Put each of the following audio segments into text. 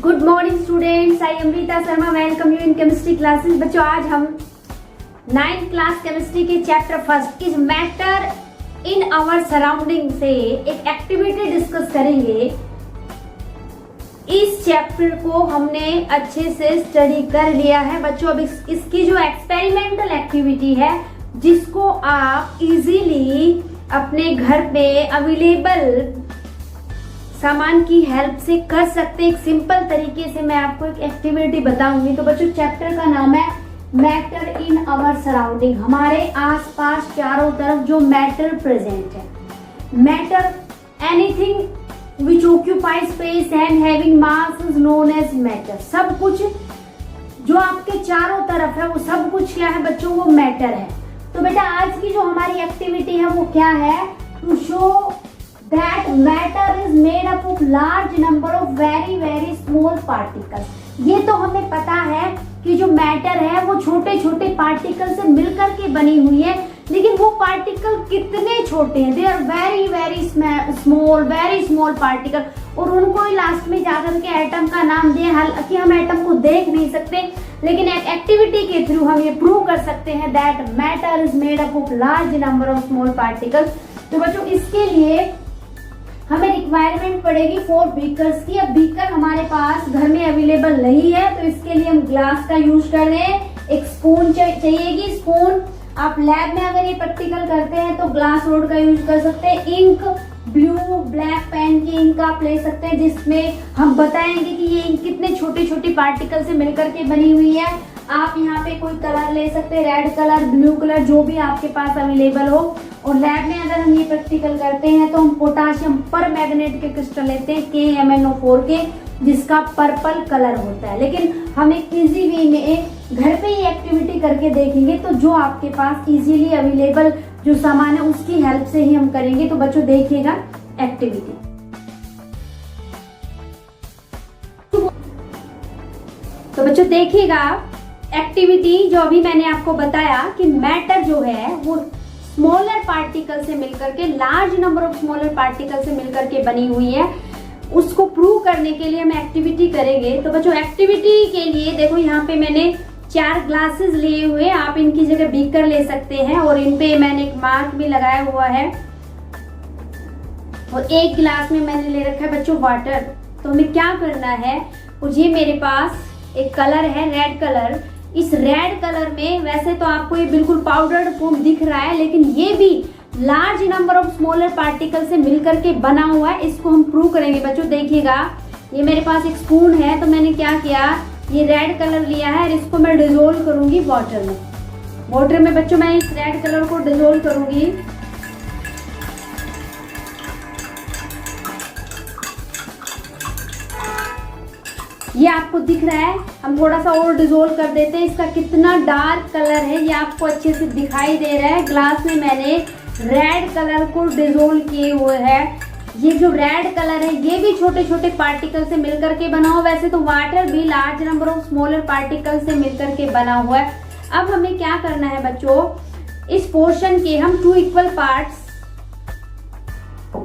Good morning students, I Amrita Sharma welcome you in chemistry classes. बच्चों, आज हम 9th क्लास केमिस्ट्री के chapter first is matter in our surrounding से एक activity discuss करेंगे। इस चैप्टर को हमने अच्छे से स्टडी कर लिया है बच्चों। अब इसकी जो एक्सपेरिमेंटल एक्टिविटी है जिसको आप इजीली अपने घर पे अवेलेबल सामान की हेल्प से कर सकते, एक सिंपल तरीके से मैं आपको एक एक्टिविटी बताऊंगी। तो बच्चों, चैप्टर का नाम है मैटर इन आवर सराउंडिंग। हमारे आसपास चारों तरफ जो मैटर प्रेजेंट है, matter anything which occupy space and having mass is known as matter. सब कुछ जो आपके चारों तरफ है वो सब कुछ क्या है बच्चों, वो मैटर है। तो बेटा, आज की जो हमारी एक्टिविटी है वो क्या है, to show that matter is made up of large number of very very small particles। ये तो हमें पता है कि जो मैटर है वो छोटे छोटे पार्टिकल से मिलकर के बनी हुई है, लेकिन वो पार्टिकल कितने छोटे हैं, they are very very small, very small particle. और उनको ही लास्ट में जाकर के एटम का नाम दिया। हालांकि हम एटम को देख नहीं सकते, लेकिन एक एक्टिविटी के थ्रू हम ये प्रूव कर सकते हैं that matter is made up of large number of small particle. तो बच्चों, इसके लिए हमें रिक्वायरमेंट पड़ेगी 4 बीकर्स की। अब बीकर हमारे पास घर में अवेलेबल नहीं है, तो इसके लिए हम ग्लास का यूज कर रहे हैं। एक स्पून चाहिएगी। स्पून आप लैब में अगर ये प्रैक्टिकल करते हैं तो ग्लास रोड का यूज कर सकते हैं। इंक ब्लू ब्लैक पेन की इंक आप ले सकते हैं, जिसमें हम बताएंगे कि ये इंक कितने छोटे छोटे पार्टिकल से मिलकर के बनी हुई है। आप यहाँ पे कोई कलर ले सकते हैं, रेड कलर, ब्लू कलर, जो भी आपके पास अवेलेबल हो। और लैब में अगर हम ये प्रैक्टिकल करते हैं तो हम पोटाशियम पर मैग्नेट के क्रिस्टल लेते हैं KMnO4 के, जिसका पर्पल कलर होता है। लेकिन हम एक इजी वे में घर पे ये एक्टिविटी करके देखेंगे, तो जो आपके पास इजीली अवेलेबल जो सामान है उसकी हेल्प से ही हम करेंगे। तो बच्चों, देखिएगा एक्टिविटी। तो बच्चों, देखिएगा एक्टिविटी जो अभी मैंने आपको बताया कि मैटर जो है वो स्मॉलर पार्टिकल से मिलकर के, large number of smaller particle से मिलकर के बनी हुई है। उसको प्रूव करने के लिए हम एक्टिविटी करेंगे। तो बच्चों, एक्टिविटी के लिए देखो, यहाँ पे मैंने 4 ग्लासेस लिए हुए, आप इनकी जगह बीकर ले सकते हैं। और इन पे मैंने एक मार्क भी लगाया हुआ है। और एक गिलास में मैंने ले रखा है बच्चों वाटर। तो हमें क्या करना है, और ये मेरे पास एक कलर है रेड कलर। इस रेड कलर में वैसे तो आपको ये बिल्कुल पाउडर्ड फॉर्म दिख रहा है, लेकिन ये भी large number of smaller particle से मिलकर के बना हुआ है। इसको हम प्रूव करेंगे बच्चों। देखिएगा, ये मेरे पास एक स्पून है, तो मैंने क्या किया, ये रेड कलर लिया है और इसको मैं डिजोल्व करूंगी वाटर में। वाटर में बच्चों मैं इस रेड कलर को डिजोल्व करूंगी। ये आपको दिख रहा है, हम थोड़ा सा और डिजोल्व कर देते हैं। इसका कितना डार्क कलर है ये आपको अच्छे से दिखाई दे रहा है। ग्लास में मैंने रेड कलर को डिजोल्व किए हुए है। ये जो रेड कलर है ये भी छोटे छोटे पार्टिकल से मिलकर के बना हुआ। वैसे तो वाटर भी large number of smaller particle से मिलकर के बना हुआ है। अब हमें क्या करना है बच्चों, इस पोर्शन के हम 2 इक्वल पार्ट्स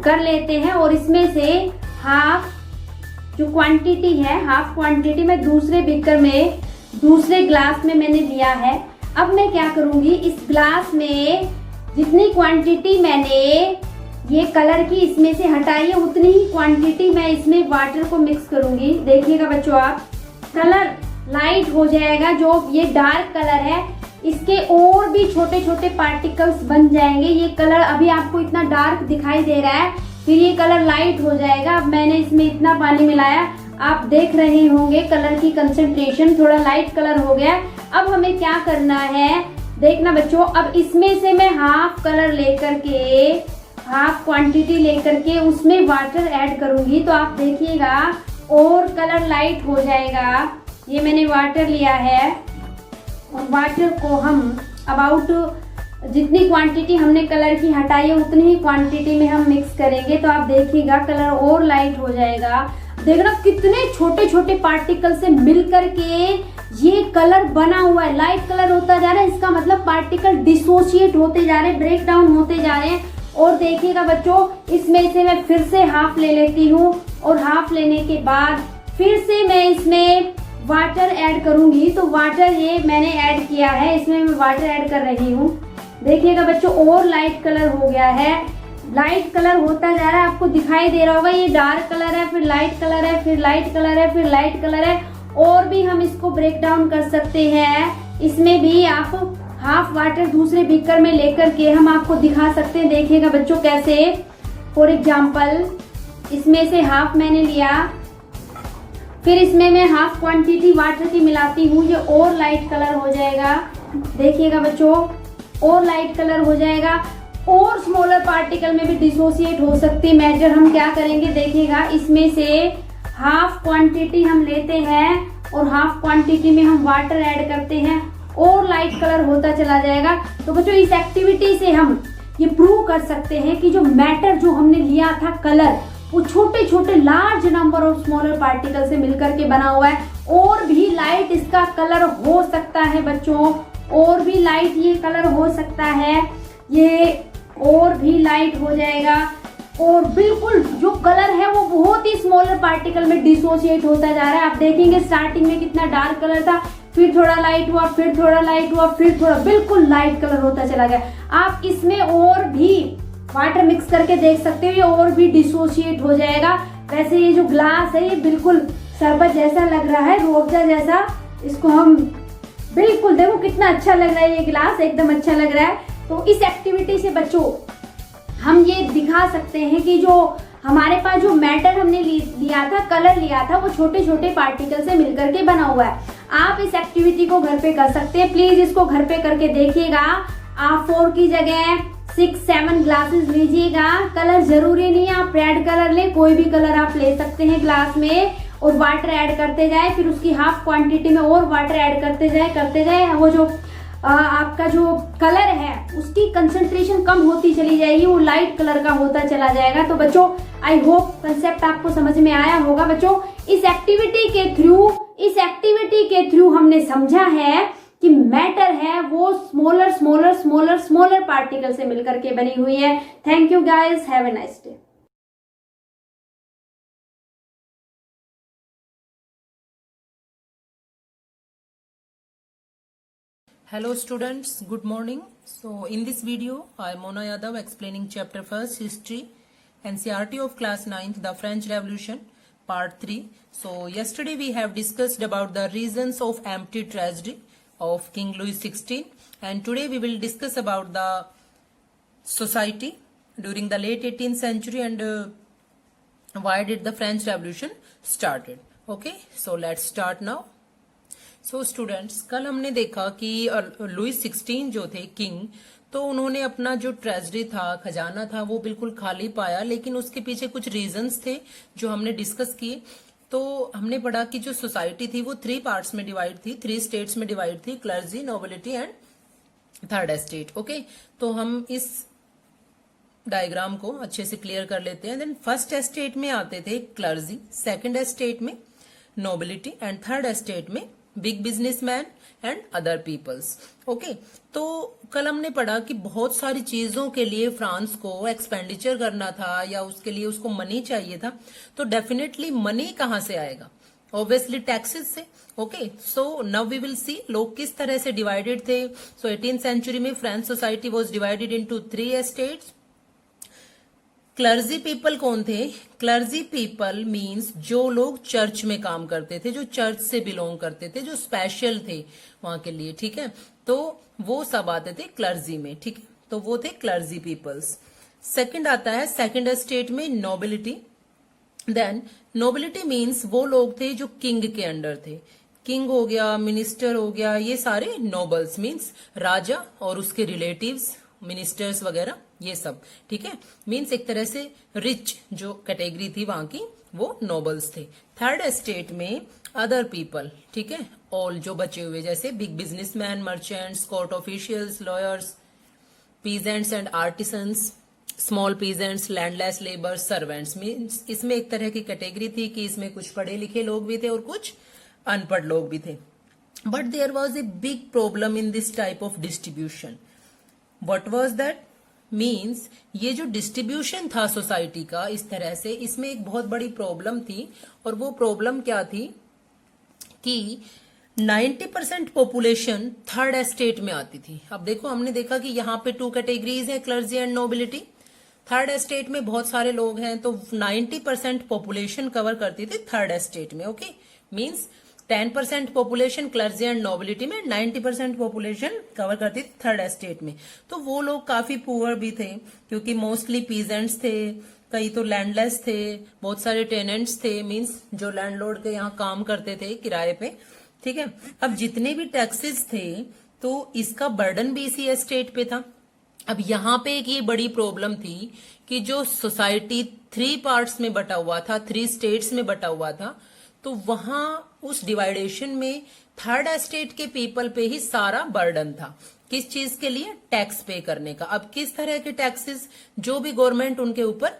कर लेते हैं। और इसमें से हाफ जो क्वांटिटी है, हाफ क्वांटिटी में दूसरे बीकर में, दूसरे ग्लास में मैंने लिया है। अब मैं क्या करूंगी, इस ग्लास में जितनी क्वांटिटी मैंने ये कलर की इसमें से हटाई है, उतनी ही क्वांटिटी मैं इसमें वाटर को मिक्स करूंगी। देखिएगा बच्चों, आप कलर लाइट हो जाएगा। जो ये डार्क कलर है इसके और भी छोटे छोटे पार्टिकल्स बन जाएंगे। ये कलर अभी आपको इतना डार्क दिखाई दे रहा है, फिर ये कलर लाइट हो जाएगा। अब मैंने इसमें इतना पानी मिलाया, आप देख रहे होंगे कलर की कंसंट्रेशन थोड़ा लाइट कलर हो गया। अब हमें क्या करना है, देखना बच्चों, अब इसमें से मैं हाफ कलर लेकर के, हाफ क्वांटिटी लेकर के उसमें वाटर ऐड करूंगी। तो आप देखिएगा और कलर लाइट हो जाएगा। ये मैंने वाटर लिया है और वाटर को हम अबाउट जितनी क्वांटिटी हमने कलर की हटाई है उतनी ही क्वांटिटी में हम मिक्स करेंगे। तो आप देखिएगा कलर और लाइट हो जाएगा। देखना कितने छोटे छोटे पार्टिकल से मिलकर के ये कलर बना हुआ है, लाइट कलर होता जा रहा है। इसका मतलब पार्टिकल डिसोसिएट होते जा रहे हैं, ब्रेक डाउन होते जा रहे हैं। और देखिएगा बच्चों, इसमें से मैं फिर से हाफ ले लेती हूँ और हाफ लेने के बाद फिर से मैं इसमें वाटर ऐड करूंगी। तो वाटर ये मैंने ऐड किया है, इसमें मैं वाटर ऐड कर रही हूँ। देखिएगा बच्चों और लाइट कलर हो गया है, लाइट कलर होता जा रहा है, आपको दिखाई दे रहा होगा। ये डार्क कलर है, फिर लाइट कलर है, फिर लाइट कलर है, फिर लाइट कलर है। और भी हम इसको ब्रेक डाउन कर सकते हैं। इसमें भी आप हाफ वाटर दूसरे बीकर में लेकर के हम आपको दिखा सकते हैं। देखिएगा बच्चों कैसे, फॉर एग्जाम्पल इसमें से हाफ मैंने लिया, फिर इसमें मैं हाफ क्वांटिटी वाटर की मिलाती हूँ, ये और लाइट कलर हो जाएगा। देखिएगा बच्चों और लाइट कलर हो जाएगा। और स्मॉलर पार्टिकल में भी डिसोसिएट हो सकती मैटर। हम क्या करेंगे देखिएगा, इसमें से हाफ क्वांटिटी हम लेते हैं और हाफ क्वांटिटी में हम वाटर ऐड करते हैं और लाइट कलर होता चला जाएगा। तो बच्चों इस एक्टिविटी से हम ये प्रूव कर सकते हैं कि जो मैटर जो हमने लिया था कलर, वो छोटे छोटे large number of smaller particle से मिलकर के बना हुआ है। और भी लाइट इसका कलर हो सकता है बच्चों, और भी लाइट ये कलर हो सकता है, ये और भी लाइट हो जाएगा। और बिल्कुल जो कलर है वो बहुत ही स्मॉलर पार्टिकल में डिसोसिएट होता जा रहा है। आप देखेंगे स्टार्टिंग में कितना डार्क कलर था, फिर थोड़ा लाइट हुआ, फिर थोड़ा लाइट हुआ, फिर थोड़ा बिल्कुल लाइट कलर होता चला गया। आप इसमें और भी वाटर मिक्स करके देख सकते हो, ये और भी डिसोसिएट हो जाएगा। वैसे ये जो ग्लास है ये बिल्कुल शरबत जैसा लग रहा है, रूअफ़ज़ा जैसा। इसको हम बिल्कुल देखो कितना अच्छा लग रहा है, ये ग्लास एकदम अच्छा लग रहा है। तो इस एक्टिविटी से बच्चों हम ये दिखा सकते हैं कि जो हमारे पास जो मैटर हमने लिया था, कलर लिया था, वो छोटे छोटे पार्टिकल से मिलकर के बना हुआ है। आप इस एक्टिविटी को घर पे कर सकते हैं, प्लीज इसको घर पे करके देखिएगा। आप 4 की जगह 6-7 ग्लासेस लीजिएगा। कलर जरूरी नहीं है आप रेड कलर ले, कोई भी कलर आप ले सकते हैं ग्लास में, और वाटर ऐड करते जाए, फिर उसकी हाफ क्वांटिटी में और वाटर ऐड करते जाए। वो जो आपका जो कलर है उसकी कंसंट्रेशन कम होती चली जाएगी, वो लाइट कलर का होता चला जाएगा। तो बच्चों आई होप कंसेप्ट आपको समझ में आया होगा। बच्चों इस एक्टिविटी के थ्रू हमने समझा है कि मैटर है वो स्मॉलर पार्टिकल से मिलकर के बनी हुई है। Thank you guys, have a nice day. Hello students, good morning. So in this video I am Mona Yadav explaining chapter 1st History NCERT of class 9th the French Revolution part 3. So yesterday we have discussed about the reasons of empty tragedy of King Louis XVI, and today we will discuss about the society during the late 18th century and why did the French Revolution started. Okay, so let's start now. So students कल हमने देखा कि Louis 16 जो थे king, तो उन्होंने अपना जो ट्रेजरी था, खजाना था, वो बिल्कुल खाली पाया, लेकिन उसके पीछे कुछ रीजंस थे जो हमने डिस्कस किए। तो हमने पढ़ा कि जो सोसाइटी थी वो 3 पार्ट्स में डिवाइड थी, 3 स्टेट्स में डिवाइड थी, clergy, nobility and third estate. Okay, तो हम इस डायग्राम को अच्छे से क्लियर कर लेते हैं। देन फर्स्ट एस्टेट में आते थे क्लर्जी, सेकेंड एस्टेट में नोबिलिटी एंड थर्ड एस्टेट में big businessman and other peoples. Okay, तो कल हमने पढ़ा कि बहुत सारी चीजों के लिए फ्रांस को एक्सपेंडिचर करना था या उसके लिए उसको मनी चाहिए था। तो डेफिनेटली मनी कहां से आएगा? ऑब्वियसली टैक्सेस से। Okay, so now we will see लोग किस तरह से डिवाइडेड थे। सो 18th सेंचुरी में French society was divided into 3 estates. Clergy people कौन थे? क्लर्जी पीपल मींस जो लोग चर्च में काम करते थे, जो चर्च से बिलोंग करते थे, जो स्पेशल थे वहां के लिए, ठीक है, तो वो सब आते थे क्लर्जी में, ठीक है, तो वो थे क्लर्जी पीपल्स। सेकंड आता है सेकंड एस्टेट में नोबिलिटी। देन नोबिलिटी मींस वो लोग थे जो किंग के अंडर थे। किंग हो गया, मिनिस्टर हो गया, ये सारे नोबल्स मींस राजा और उसके रिलेटिव्स, मिनिस्टर्स वगैरह, ये सब, ठीक है, मींस एक तरह से रिच जो कैटेगरी थी वहां की, वो नोबल्स थे। थर्ड एस्टेट में अदर पीपल, ठीक है, ऑल जो बचे हुए, जैसे big businessman, merchants, court officials, lawyers, peasants and artisans, small peasants, landless labour, servants. Means इसमें एक तरह की कैटेगरी थी कि इसमें कुछ पढ़े लिखे लोग भी थे और कुछ अनपढ़ लोग भी थे। But there was a big problem in this type of distribution. What was that? Means ये जो डिस्ट्रीब्यूशन था सोसाइटी का इस तरह से, इसमें एक बहुत बड़ी प्रॉब्लम थी। और वो प्रॉब्लम क्या थी कि 90% पॉपुलेशन थर्ड एस्टेट में आती थी। अब देखो, हमने देखा कि यहाँ पे 2 कैटेगरीज हैं, clergy and nobility. Third estate में बहुत सारे लोग हैं, तो 90% पॉपुलेशन कवर करती थी थर्ड एस्टेट में। Okay, means 10% population clergy and nobility में, 90% पॉपुलेशन कवर करती थी थर्ड एस्टेट में। तो वो लोग काफी पुअर भी थे, क्योंकि मोस्टली पीजेंट्स थे, कई तो लैंडलेस थे, बहुत सारे टेनेंट्स थे, मीन्स जो लैंडलॉर्ड के यहाँ काम करते थे किराए पे। ठीक है, अब जितने भी टैक्सेस थे तो इसका बर्डन भी इसी एस्टेट पे था। अब यहाँ पे एक ये बड़ी प्रॉब्लम थी कि जो सोसाइटी 3 पार्ट्स में बटा हुआ था, 3 स्टेट्स में बटा हुआ था, तो वहां उस डिवाइडेशन में थर्ड एस्टेट के पीपल पे ही सारा बर्डन था। किस चीज के लिए? टैक्स पे करने का। अब किस तरह के टैक्सेस? जो भी गवर्नमेंट उनके ऊपर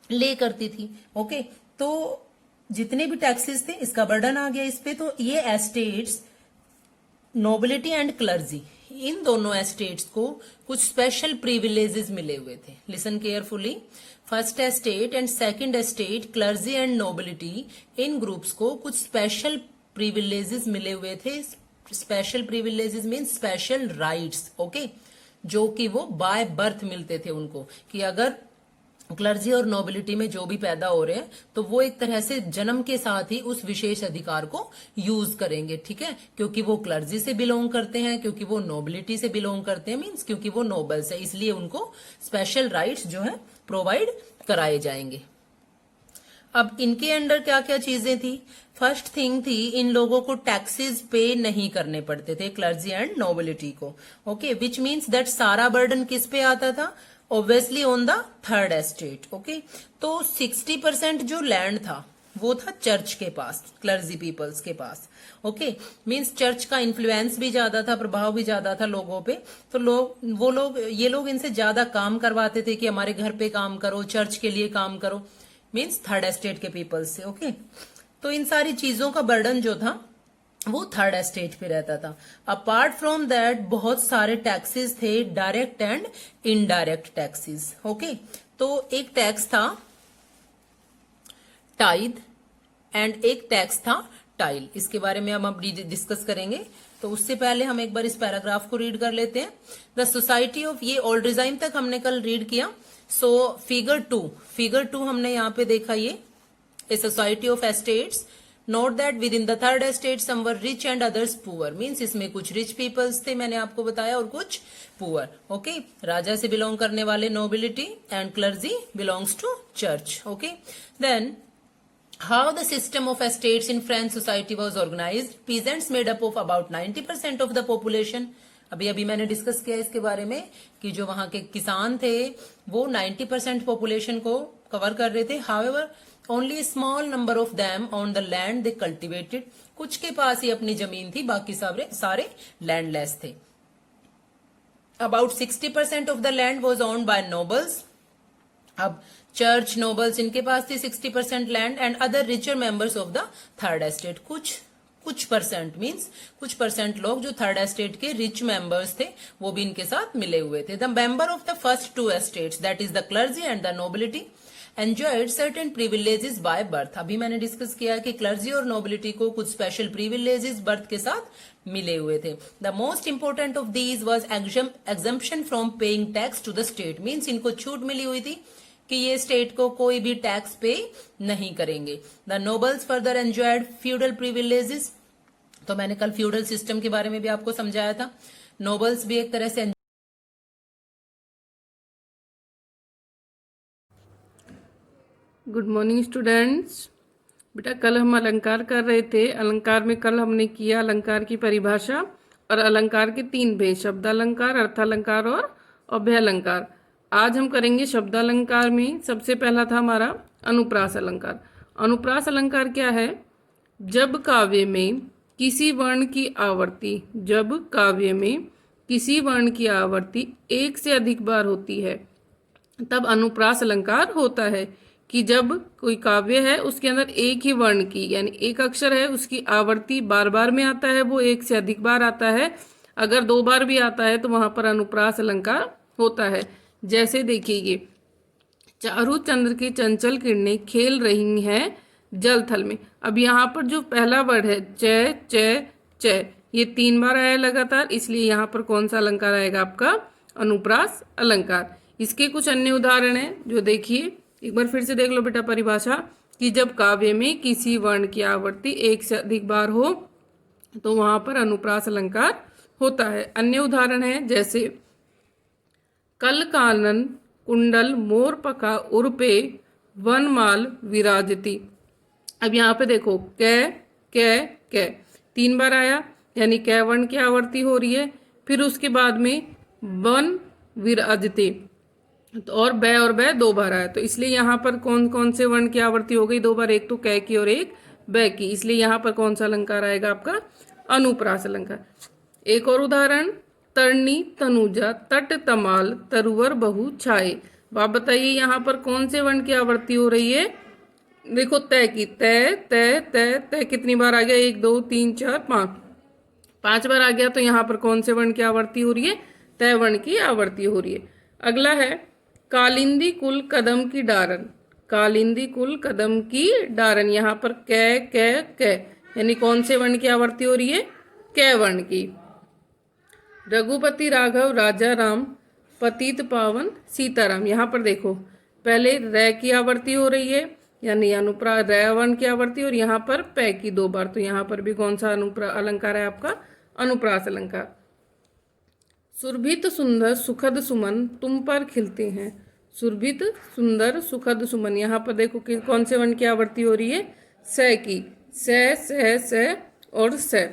ले करती थी। ओके, तो जितने भी टैक्सेस थे इसका बर्डन आ गया इस पे। तो ये एस्टेट्स, नोबिलिटी एंड क्लर्जी, इन दोनों एस्टेट्स को कुछ स्पेशल प्रिविलेजेस मिले हुए थे। Listen carefully, first estate and second estate, clergy and nobility, in groups को कुछ स्पेशल प्रिविलेजेस मिले हुए थे। Special privileges mean special rights. Okay, जो कि वो बाय बर्थ मिलते थे उनको, कि अगर क्लर्जी और नोबिलिटी में जो भी पैदा हो रहे हैं तो वो एक तरह से जन्म के साथ ही उस विशेष अधिकार को यूज करेंगे। ठीक है, क्योंकि वो क्लर्जी से बिलोंग करते हैं, क्योंकि वो नोबिलिटी से बिलोंग करते हैं, मीन्स क्योंकि वो नोबल्स है, इसलिए उनको स्पेशल राइट्स जो है प्रोवाइड कराए जाएंगे। अब इनके अंडर क्या क्या चीजें थी? फर्स्ट थिंग थी, इन लोगों को टैक्सेस पे नहीं करने पड़ते थे, क्लर्जी एंड नोबिलिटी को। ओके, विच मीन्स दैट सारा बर्डन किस पे आता था? Obviously on the third estate. Okay, तो 60% जो लैंड था वो था चर्च के पास, क्लर्जी पीपल्स के पास। ओके, मींस चर्च का इन्फ्लुएंस भी ज्यादा था, प्रभाव भी ज्यादा था लोगों पे। तो ये लोग इनसे ज्यादा काम करवाते थे कि हमारे घर पे काम करो, चर्च के लिए काम करो, मींस थर्ड एस्टेट के पीपल्स से। ओके, तो इन सारी चीजों का बर्डन जो था वो थर्ड एस्टेट पे रहता था। अपार्ट फ्रॉम दैट बहुत सारे टैक्सेस थे, direct and indirect taxes. Okay, तो एक टैक्स था टाइद एंड एक टैक्स था टाइल। इसके बारे में हम अब डिस्कस करेंगे। तो उससे पहले हम एक बार इस पैराग्राफ को रीड कर लेते हैं। द सोसाइटी ऑफ, ये ओल्ड रिजाइम तक हमने कल रीड किया। सो फिगर 2 हमने यहाँ पे देखा, ये a society of estates. Note that within the third estate some were rich and others poor, means इसमें कुछ रिच पीपल्स थे, मैंने आपको बताया, और कुछ पुअर। ओके, राजा से बिलोंग करने वाले nobility and clergy belongs to church. Okay, then how the system of estates in French society was organised. Peasants made up of about 90% of the population. अभी मैंने डिस्कस किया इसके बारे में कि जो वहां के किसान थे वो 90% पॉपुलेशन को कवर कर रहे थे। However only small number of them on the land they cultivated, कुछ के पास ही अपनी जमीन थी, बाकी सारे लैंडलेस थे। About 60% of the land was owned by nobles. अब चर्च, नोबल्स, इनके पास थी 60% land and other richer members of the third estate. कुछ परसेंट मीन्स कुछ परसेंट लोग जो थर्ड एस्टेट के रिच मेंबर्स थे वो भी इनके साथ मिले हुए थे। The member of the first 2 estates, that is the clergy and the nobility, enjoyed certain privileges by birth. अभी मैंने डिस्कस किया कि क्लर्जी और नोबिलिटी को कुछ स्पेशल प्रिविलेजेस बर्थ के साथ मिले हुए थे। The most important of these was exemption from paying tax to the state, means इनको छूट मिली हुई थी कि ये स्टेट को कोई भी टैक्स पे नहीं करेंगे। The nobles further enjoyed feudal privileges, तो मैंने कल फ्यूडल सिस्टम के बारे में भी आपको समझाया था। नोबल्स भी एक तरह से। Good morning students. बेटा कल हम अलंकार कर रहे थे। अलंकार में कल हमने किया अलंकार की परिभाषा और अलंकार के 3 भेद, शब्दालंकार, अर्थालंकार और अभ्यालंकार। आज हम करेंगे शब्दालंकार में। सबसे पहला था हमारा अनुप्रास अलंकार। अनुप्रास अलंकार क्या है? जब काव्य में किसी वर्ण की आवर्ती, जब काव्य में किसी वर्ण की आवर्ती एक से अधिक बार होती है तब अनुप्रास अलंकार होता है। कि जब कोई काव्य है उसके अंदर एक ही वर्ण की यानी एक अक्षर है उसकी आवर्ती बार बार में आता है, वो एक से अधिक बार आता है। अगर 2 बार भी आता है तो वहां पर अनुप्रास अलंकार होता है। जैसे देखिए ये चारों चंद्र की चंचल किरणें खेल रही हैं जल थल में। अब यहाँ पर जो पहला वर्ड है च च च, ये 3 बार आया लगातार, इसलिए यहाँ पर कौन सा अलंकार आएगा आपका? अनुप्रास अलंकार। इसके कुछ अन्य उदाहरण हैं जो देखिए, एक बार फिर से देख लो बेटा परिभाषा, कि जब काव्य में किसी वर्ण की आवृत्ति एक से अधिक बार हो तो वहां पर अनुप्रास अलंकार होता है। अन्य उदाहरण है जैसे कल कानन कुंडल मोर पका उर्पे वनमाल विराजती। अब यहाँ पे देखो कै 3 बार आया, यानी कै वर्ण की आवृत्ति हो रही है। फिर उसके बाद में वन विराजते, तो और बै 2 बार आया, तो इसलिए यहाँ पर कौन कौन से वर्ण की आवृत्ति हो गई 2 बार? एक तो कै की और एक बै की, इसलिए यहाँ पर कौन सा अलंकार आएगा आपका? अनुप्रास अलंकार। एक और उदाहरण, तरनी तनुजा तट तमाल तरुवर बहु छाए। आप बताइए यहाँ पर कौन से वर्ण की आवृत्ति हो रही है? देखो तय की, तय कितनी बार आ गया? 1 2 3 4 5 बार आ गया, तो यहाँ पर कौन से वर्ण की आवृत्ति हो रही है? तय वर्ण की आवृत्ति हो रही है। अगला है कालिंदी कुल कदम की डारन, कालिंदी कुल कदम की डारन, यहाँ पर कै यानी कौन से वर्ण की आवृत्ति हो रही है? कै वर्ण की। रघुपति राघव राजा राम पतित पावन सीताराम, यहाँ पर देखो पहले रै की आवृत्ति हो रही है, यानी अनुप्रास रै वर्ण की आवृत्ति, और यहाँ पर पै की 2 बार, तो यहाँ पर भी कौन सा अलंकार है आपका? अनुप्रास अलंकार। सुरभित सुंदर सुखद सुमन तुम पर खिलते हैं, सुरभित सुंदर सुखद सुमन, यहाँ पर देखो कि कौन से वर्ण की आवृत्ति हो रही है? स की, स और स।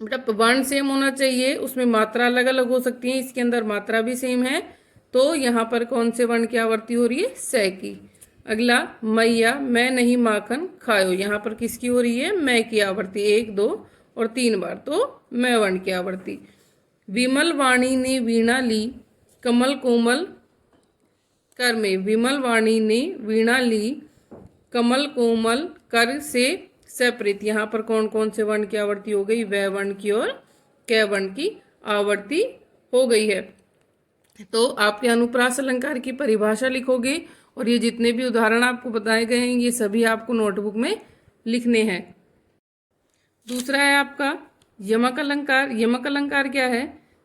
बेटा वर्ण सेम होना चाहिए, उसमें मात्रा अलग अलग हो सकती है, इसके अंदर मात्रा भी सेम है, तो यहाँ पर कौन से वर्ण की आवृत्ति हो रही है? स की। अगला मैया मैं नहीं माखन खायो, यहाँ पर किसकी हो रही है? मैं की आवृत्ति, 1 2 और 3 बार, तो मैं वर्ण की आवृत्ति। विमल वाणी ने वीणा ली कमल कोमल कर में, विमल वाणी ने वीणा ली कमल कोमल कर से सेपरेट, यहाँ पर कौन कौन से वर्ण की आवृत्ति हो गई? वै वर्ण की और कै वर्ण की आवृत्ति हो गई है। तो आपके अनुप्रास अलंकार की परिभाषा लिखोगे, और ये जितने भी उदाहरण आपको बताए गए हैं ये सभी आपको नोटबुक में लिखने हैं। दूसरा है आपका यमक अलंकार। यमक अलंकार क्या है?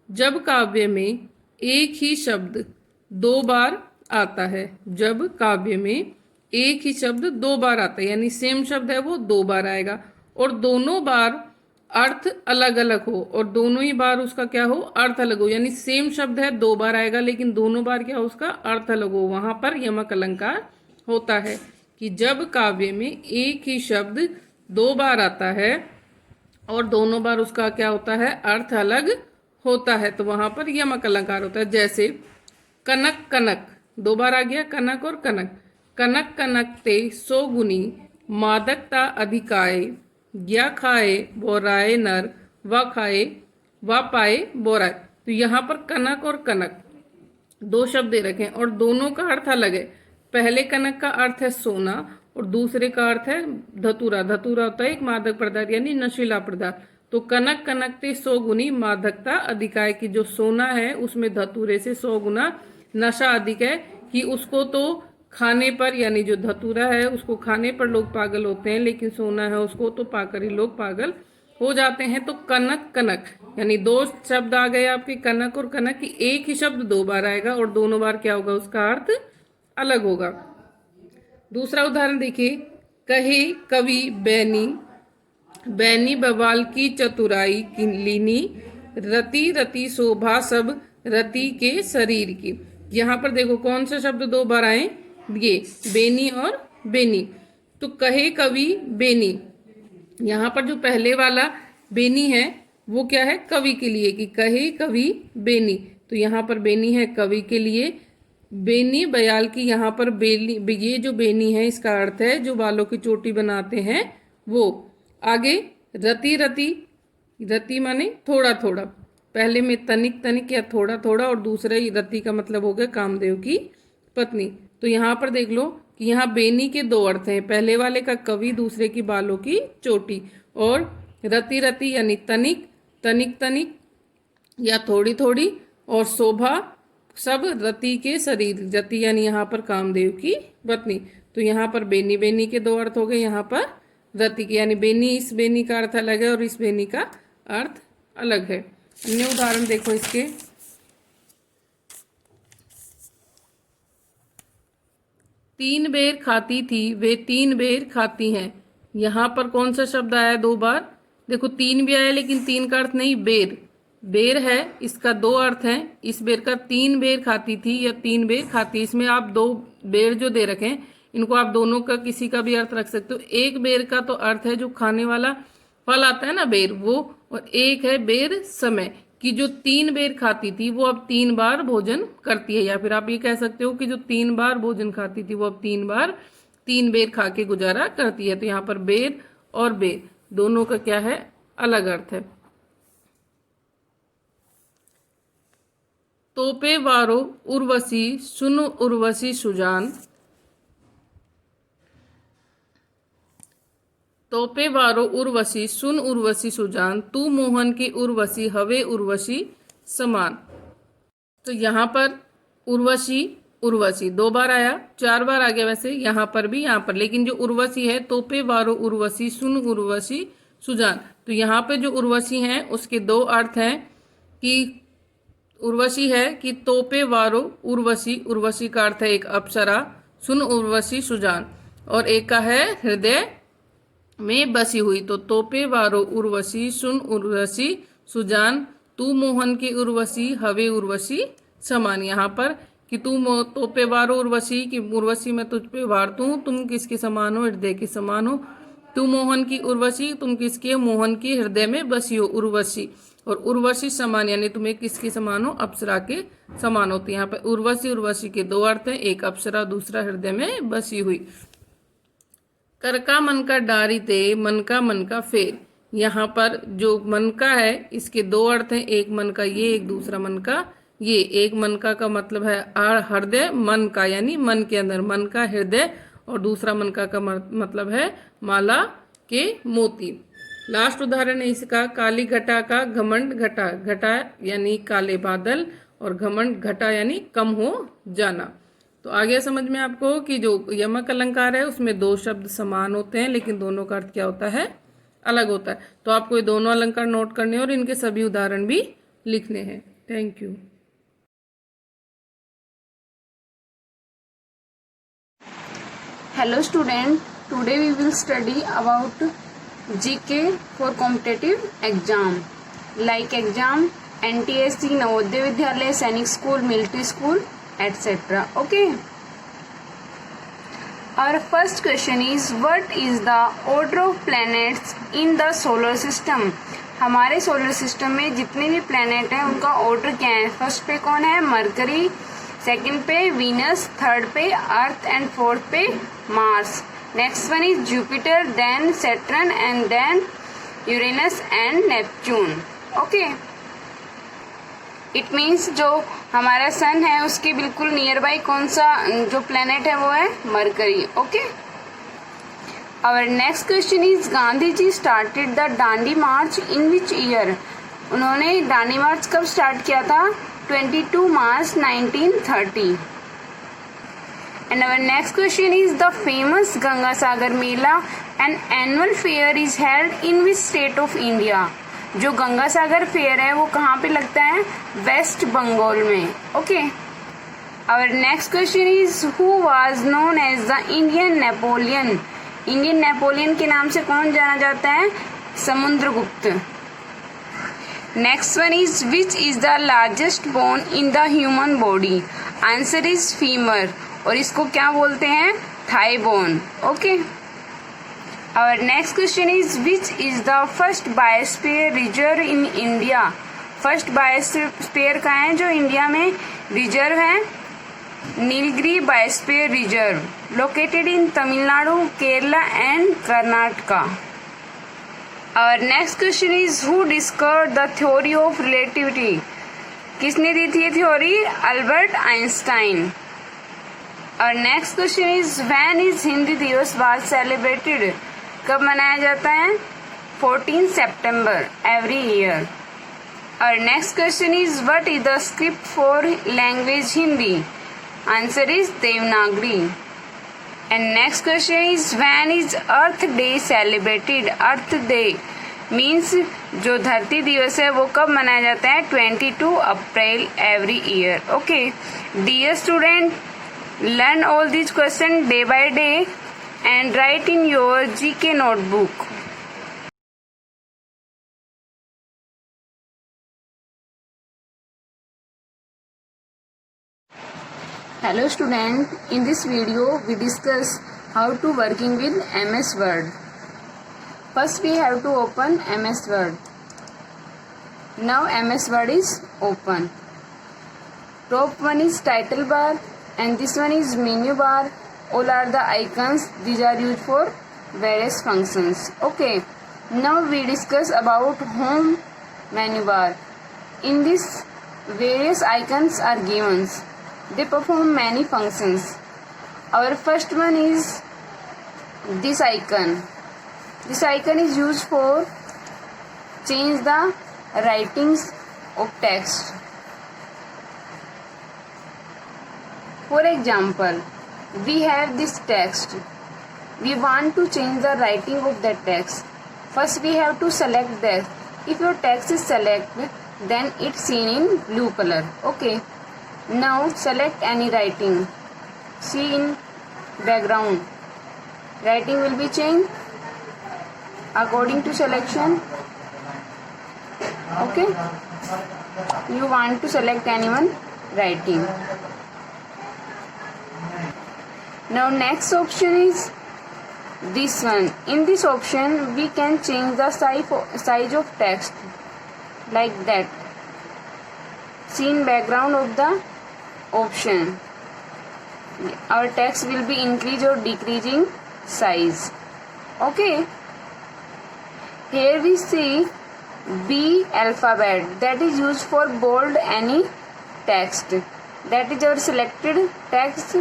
जब काव्य में एक ही शब्द 2 बार आता है, जब काव्य में एक ही शब्द 2 बार आता है, यानी सेम शब्द है वो 2 बार आएगा, और दोनों बार अर्थ अलग अलग हो, और दोनों ही बार उसका क्या हो? अर्थ अलग हो, यानी सेम शब्द है 2 बार आएगा लेकिन दोनों बार क्या हो? उसका अर्थ अलग हो, वहां पर यमक अलंकार होता है। कि जब काव्य में एक ही शब्द 2 बार आता है और दोनों बार उसका क्या होता है? अर्थ अलग होता है, तो वहां पर यमक अलंकार होता है। जैसे कनक कनक, 2 बार आ गया कनक और कनक, कनक कनक ते 100 गुनी मादकता अधिकाए, या खाए बोराए नर व खाए व पाए बोराए। तो यहाँ पर कनक और कनक 2 शब्द दे रखे हैं और दोनों का अर्थ अलग है। पहले कनक का अर्थ है सोना और दूसरे का अर्थ है धतूरा। धतूरा होता है एक मादक पदार्थ यानी नशीला पदार्थ। तो कनक कनकते 100 गुनी मादकता अधिक है, कि जो सोना है उसमें धतूरे से 100 गुना नशा अधिक है, कि उसको तो खाने पर यानी जो धतूरा है उसको खाने पर लोग पागल होते हैं, लेकिन सोना है उसको तो पाकर ही लोग पागल हो जाते हैं। तो कनक कनक यानी 2 शब्द आ गए आपके, कनक और कनक की एक ही शब्द 2 बार आएगा और दोनों बार क्या होगा? उसका अर्थ अलग होगा। दूसरा उदाहरण देखिए, कहे कवि बैनी, बैनी बवाल की चतुराई की लीनी, रति रति शोभा सब रति के शरीर की। यहाँ पर देखो कौन सा शब्द 2 बार आए? ये बेनी और बेनी। तो कहे कवि बेनी, यहाँ पर जो पहले वाला बेनी है वो क्या है? कवि के लिए, कि कहे कवि बेनी। तो यहाँ पर बेनी है कवि के लिए। बेनी बयाल की, यहाँ पर बेनी, ये जो बेनी है इसका अर्थ है जो बालों की चोटी बनाते हैं वो। आगे रति रति, रति माने थोड़ा थोड़ा, पहले में तनिक तनिक या थोड़ा थोड़ा और दूसरा ही रति का मतलब हो गया कामदेव की पत्नी। तो यहाँ पर देख लो कि यहाँ बेनी के 2 अर्थ हैं, पहले वाले का कवि, दूसरे की बालों की चोटी। और रति रति यानी तनिक, तनिक तनिक या थोड़ी थोड़ी, और शोभा सब रति के शरीर, रति यानी यहाँ पर कामदेव की पत्नी। तो यहाँ पर बेनी, बेनी के दो अर्थ हो गए, यहाँ पर रति के, यानी बेनी, इस बेनी का अर्थ अलग है और इस बेनी का अर्थ अलग है। अन्य उदाहरण देखो इसके। तीन बेर खाती थी, वे तीन बेर खाती हैं। यहाँ पर कौन सा शब्द आया दो बार? देखो तीन भी आया लेकिन तीन का अर्थ नहीं, बेर। बेर है, इसका दो अर्थ हैं। इस बेर का तीन बेर खाती थी या तीन बेर खाती, इसमें आप दो बेर जो दे रखे हैं इनको आप दोनों का किसी का भी अर्थ रख सकते हो। एक बेर का तो अर्थ है जो खाने वाला फल आता है ना, बेर, वो, और एक है बेर समय कि जो तीन बेर खाती थी वो अब तीन बार भोजन करती है। या फिर आप ये कह सकते हो कि जो तीन बार भोजन खाती थी वो अब तीन बेर खा के गुजारा करती है। तो यहाँ पर बेर और बेर दोनों का क्या है, अलग अर्थ है। तोपे वारो उर्वशी सुन उर्वशी सुजान। तोपे वारो उर्वशी सुन उर्वशी सुजान, तू मोहन की उर्वशी हवे उर्वशी समान। तो यहाँ पर उर्वशी, उर्वशी दो बार आया, चार बार आ गया वैसे यहाँ पर भी, यहाँ पर, लेकिन जो उर्वशी है, तोपे वारो उर्वशी सुन उर्वशी सुजान, तो यहाँ पे जो उर्वशी हैं उसके दो अर्थ हैं कि उर्वशी है कि तोपे वारो उर्वशी, उर्वशी का अर्थ है एक अप्सरा, सुन उर्वशी सुजान, और एक का है हृदय में बसी हुई। तो तोपे वारो उर्वशी सुन उर्वशी सुजान, तू मोहन की उर्वशी हवे उर्वशी समान। यहाँ पर कि तू तोपे वारो उर्वशी, की उर्वशी में तुझ पे वारतू हूँ, तुम किसके समान हो, हृदय के समान हो। तू मोहन की उर्वशी, तुम किसके, मोहन की हृदय में बसी हो, उर्वशी, और उर्वशी समान यानी तुम्हें किसके समान हो, अप्सरा के समान होती है। यहाँ पर उर्वशी, उर्वशी के दो अर्थ हैं, एक अप्सरा, दूसरा हृदय में बसी हुई। कर का मन का डारी ते, मन का फेर। यहाँ पर जो मन का है इसके दो अर्थ हैं, एक मन का ये, एक दूसरा मन का ये। एक मन का मतलब है हृदय, मन का यानी मन के अंदर, मन का हृदय, और दूसरा मन का मतलब है माला के मोती। लास्ट उदाहरण है इसका, काली घटा का घमंड घटा। घटा यानी काले बादल और घमंड घटा यानी कम हो जाना। तो आ गया समझ में आपको कि जो यमक अलंकार है उसमें दो शब्द समान होते हैं लेकिन दोनों का अर्थ क्या होता है, अलग होता है। तो आपको ये दोनों अलंकार नोट करने और इनके सभी उदाहरण भी लिखने हैं। Thank you. Hello student, today we will study about GK for competitive exam like exam NTSC, Navodaya Vidyalaya, Sainik School, Military School, etc. Okay. Our first question is, what is the order of planets in the solar system? हमारे solar system में जितने भी planet हैं उनका order क्या है? First पे कौन है? मरकरी, सेकंड पे वीनस, थर्ड पे अर्थ एंड फोर्थ पे Mars. Next one is Jupiter, then Saturn and then Uranus and Neptune. Okay, it means जो हमारा सन है उसके बिल्कुल नियर बाई कौन सा जो प्लैनेट है वो है Mercury. Okay, our next question is, Gandhi ji started the Dandi march in which year? उन्होंने दांडी मार्च कब स्टार्ट किया था? 22 March 1930. And our next question is, the famous Ganga Sagar Mela, an annual fair is held in which state of India? जो Ganga Sagar fair है वो कहाँ पे लगता है? वेस्ट बंगाल में। Okay, our next question is, who was known as the Indian Napoleon? Indian Napoleon के नाम से कौन जाना जाता है? Samudragupta. Next one is, which is the largest bone in the human body? Answer is femur, और इसको क्या बोलते हैं? Thigh bone. Okay, our next question is, which is the first biosphere reserve in India? First biosphere कहाँ है जो India में reserve है? Nilgiri biosphere reserve, located in Tamil Nadu, Kerala and Karnataka. Our next question is, who discovered the theory of relativity? किसने दी थी ये theory? Albert Einstein. Our next question is, when is Hindi दिवस was celebrated? कब मनाया जाता है? 14 September every year. Our next question is, what is the script for language Hindi? Answer is Devanagari. And next question is, when is Earth Day celebrated? Earth Day means जो धरती दिवस है वो कब मनाया जाता है? 22 अप्रैल every year. Okay. Dear student, learn all these questions day by day and write in your GK notebook. Hello student, in this video we discuss how to working with MS Word. First we have to open MS Word. Now MS Word is open. Top one is title bar and this one is menu bar. All are the icons. These are used for various functions. Okay. Now we discuss about home menu bar. In this various icons are given. They perform many functions. Our first one is this icon. This icon is used for change the writings of text. For example, we have this text. We want to change the writing of that text. First we have to select that. If your text is selected, then it's seen in blue color. Okay. Now select any writing. See in background. Writing will be changed according to selection. Okay. You want to select anyone writing. Now next option is this one. In this option we can change the size of text like that. See in background of the option. Our text will be increase or decreasing size. Okay. Here we see B alphabet, that is used for bold any text. That is our selected text.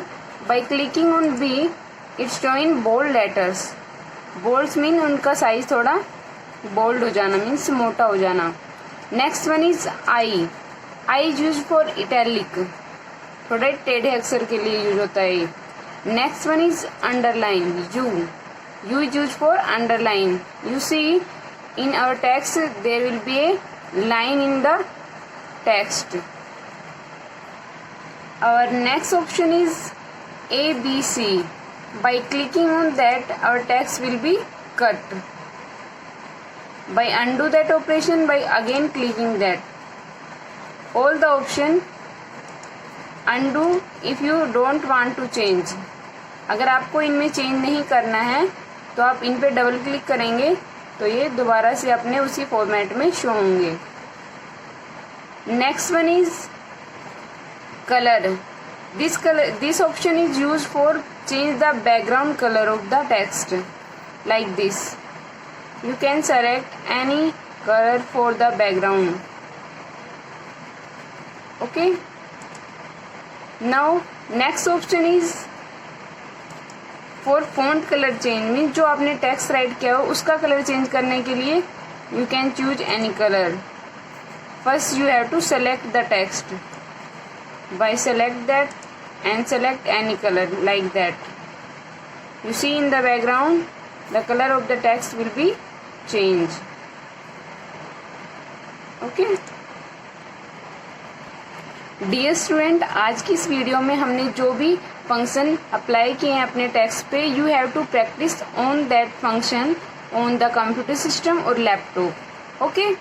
By clicking on B, it's showing bold letters. Bolds mean उनका size थोड़ा bold हो जाना, means मोटा हो जाना. Next one is I. I is used for italic. थोड़े टेढ़े अक्षर के लिए यूज होता है. Next one is underline. U. U is used for underline. You see in our text there will be a line in the text. Our next option is ABC. By clicking on that, our text will be cut. By undo that operation, by again clicking that. All the option undo if you don't want to change. अगर आपको इनमें change नहीं करना है तो आप इन पे double click करेंगे तो ये दोबारा से अपने उसी फॉर्मेट में शो होंगे. Next one is colour. This option is used for change the background color of the text like this. You can select any color for the background. Okay. Now next option is for font color change. Means जो आपने text right किया हो उसका colour change करने के लिए you can choose any color. First you have to select the text. By select that and select any color like that. You see in the background the color of the text will be changed. Okay. Dear student, आज की इस video में हमने जो भी function apply किए हैं अपने टेक्स्ट पे, you have to practice on that function on the computer system और laptop. Okay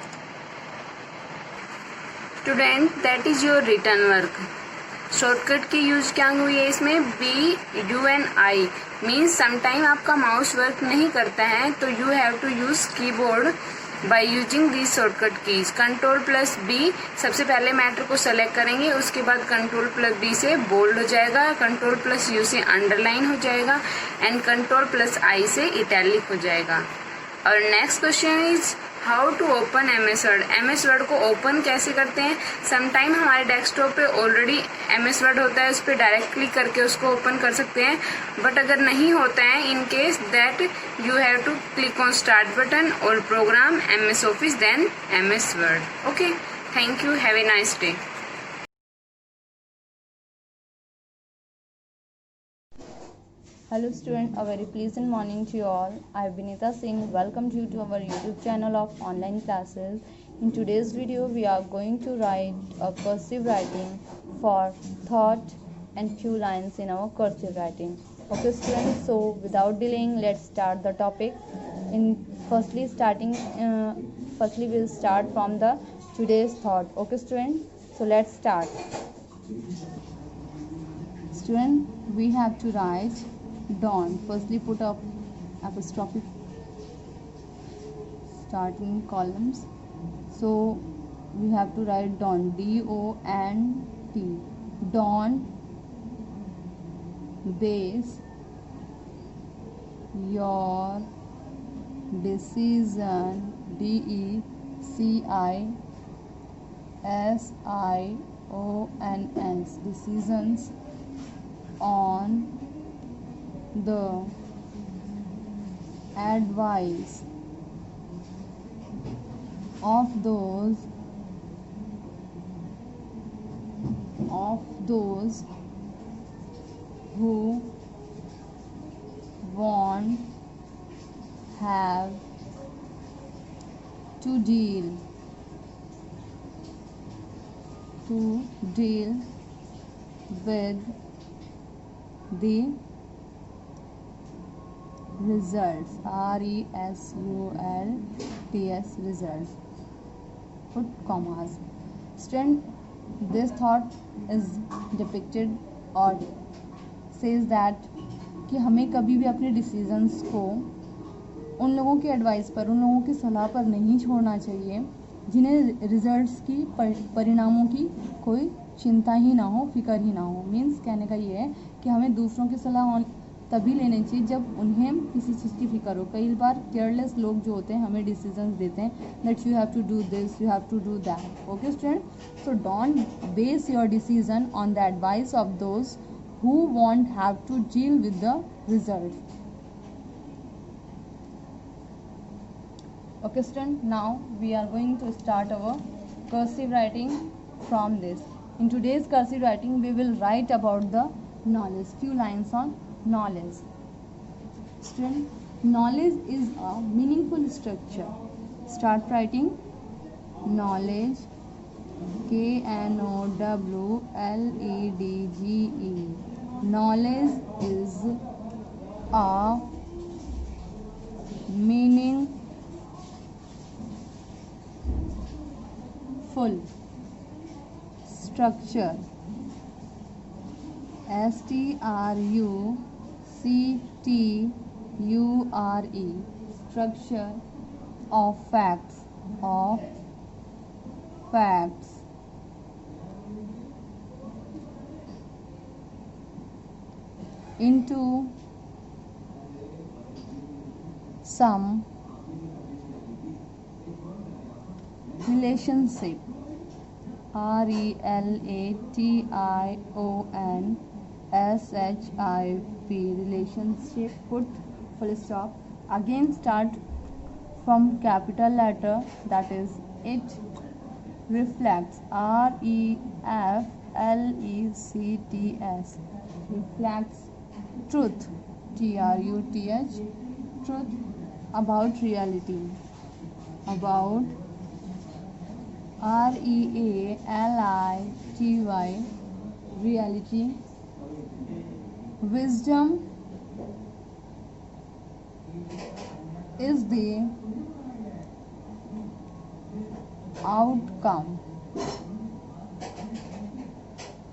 student, that is your return work. Shortcut की यूज क्या हुई है इसमें? BUNI मीन्स समटाइम आपका माउस वर्क नहीं करता है तो you have to use keyboard by using these shortcut keys. Ctrl+B सबसे पहले मैटर को सेलेक्ट करेंगे, उसके बाद Ctrl+B से बोल्ड हो जाएगा, Ctrl+U से अंडरलाइन हो जाएगा एंड Ctrl+I से इटैलिक हो जाएगा. और next question is how to open MS word. MS word को ओपन कैसे करते हैं? समटाइम हमारे डेस्कटॉप पे ऑलरेडी MS वर्ड होता है, उस पर डायरेक्ट क्लिक करके उसको ओपन कर सकते हैं. बट अगर नहीं होता है, in case that you have to click on start button और program MS office then MS word. Okay, Thank you. Have a nice day. Hello student, a very pleasant morning to you all. I am Vinita Singh. Welcome you to our YouTube channel of online classes. In today's video, we are going to write a cursive writing for thought and few lines in our cursive writing. Okay students, so without delaying, let's start the topic. Firstly we'll start from the today's thought. Okay student, so let's start. Student, we have to write dawn. Firstly put up apostrophe starting columns. So we have to write dawn, D-O-N-T, dawn, base your decision, D-E-C-I-S-I-O-N-S, decisions on the advice of those who won't have to deal with the results, R-E-S-U-L-T-S, results. Put commas. Student, this thought is depicted or says that कि हमें कभी भी अपने decisions को उन लोगों के advice पर, उन लोगों की सलाह पर नहीं छोड़ना चाहिए जिन्हें रिजल्ट्स की, परिणामों की कोई चिंता ही ना हो, फिक्र ही ना हो. मीन्स कहने का ये है कि हमें दूसरों की सलाह तभी लेनी चाहिए जब उन्हें किसी चीज़ की फिक्र हो. कई बार केयरलेस लोग जो होते हैं हमें डिसीजंस देते हैं that you have to do this, you have to do that. Okay student, so don't base your decision on the advice of those who won't have to deal with the results. Okay student, now we are going to start our cursive writing from this. In today's cursive writing we will write about the knowledge, few lines on knowledge. Student, knowledge is a meaningful structure. Start writing knowledge, Knowledge. Knowledge is a meaningful structure. S-T-R-U-C-T-U-R-E, structure of facts, into some relationship, relationship, relationship. Put full stop. Again start from capital letter, that is it. Reflects, R-E-F-L-E-C-T-S, reflects truth, T-R-U-T-H, truth about reality, about, R-E-A-L-I-T-Y, reality. Wisdom is the outcome.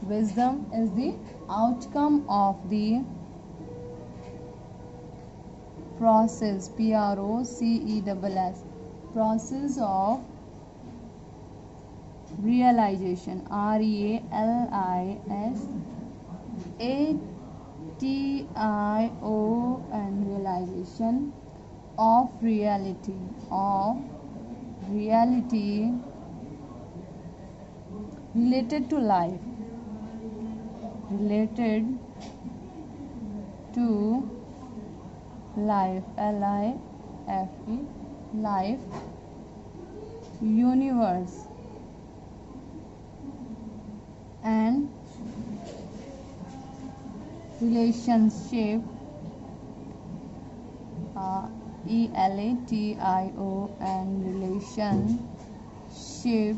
Wisdom is the outcome of the process, P-R-O-C-E-S-S, process of realization, R-E-A-L-I-S-A-T-I-O-N, realization of reality, related to life, L-I-F-E, life, universe, and relationship, ELATIO, and relationship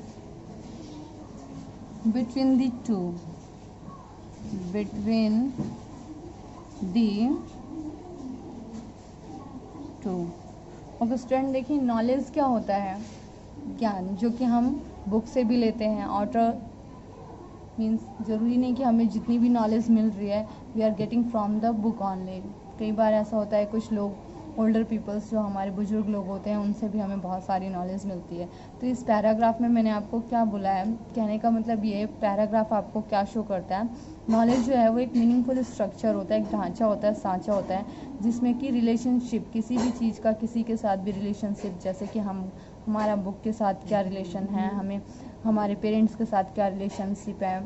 between the two, between the two. Okay student, देखिए knowledge क्या होता है? ज्ञान, जो कि हम book से भी लेते हैं। ऑथर मीन्स ज़रूरी नहीं कि हमें जितनी भी नॉलेज मिल रही है we are getting from the book only. कई बार ऐसा होता है कुछ लोग, ओल्डर पीपल्स, जो हमारे बुजुर्ग लोग होते हैं, उनसे भी हमें बहुत सारी नॉलेज मिलती है। तो इस पैराग्राफ में मैंने आपको क्या बोला है, कहने का मतलब ये पैराग्राफ आपको क्या शो करता है? नॉलेज जो है वो एक मीनिंगफुल स्ट्रक्चर होता है, एक ढांचा होता है, सांचा होता है, जिसमें कि रिलेशनशिप, किसी भी चीज़ का किसी के साथ भी रिलेशनशिप, जैसे कि हमारा बुक के साथ क्या रिलेशन है, हमें हमारे पेरेंट्स के साथ क्या रिलेशनशिप है,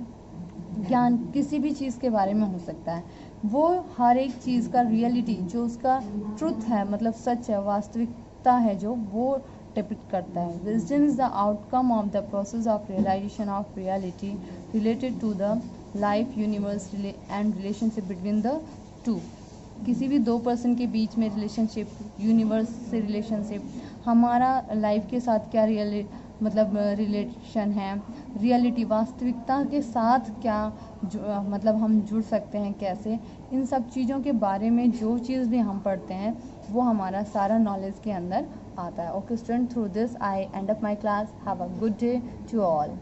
ज्ञान किसी भी चीज़ के बारे में हो सकता है। वो हर एक चीज़ का रियलिटी, जो उसका ट्रुथ है, मतलब सच है, वास्तविकता है, जो वो डिपिक्ट करता है। Wisdom is the outcome of the process of realisation of reality related to the life, universe and relationship between the two. किसी भी दो पर्सन के बीच में रिलेशनशिप, यूनिवर्स से रिलेशनशिप, हमारा लाइफ के साथ क्या मतलब रिलेशन है, रियलिटी, वास्तविकता के साथ क्या मतलब हम जुड़ सकते हैं कैसे, इन सब चीज़ों के बारे में जो चीज़ भी हम पढ़ते हैं वो हमारा सारा नॉलेज के अंदर आता है। Okay student, through this I end up my class. Have a good day to all.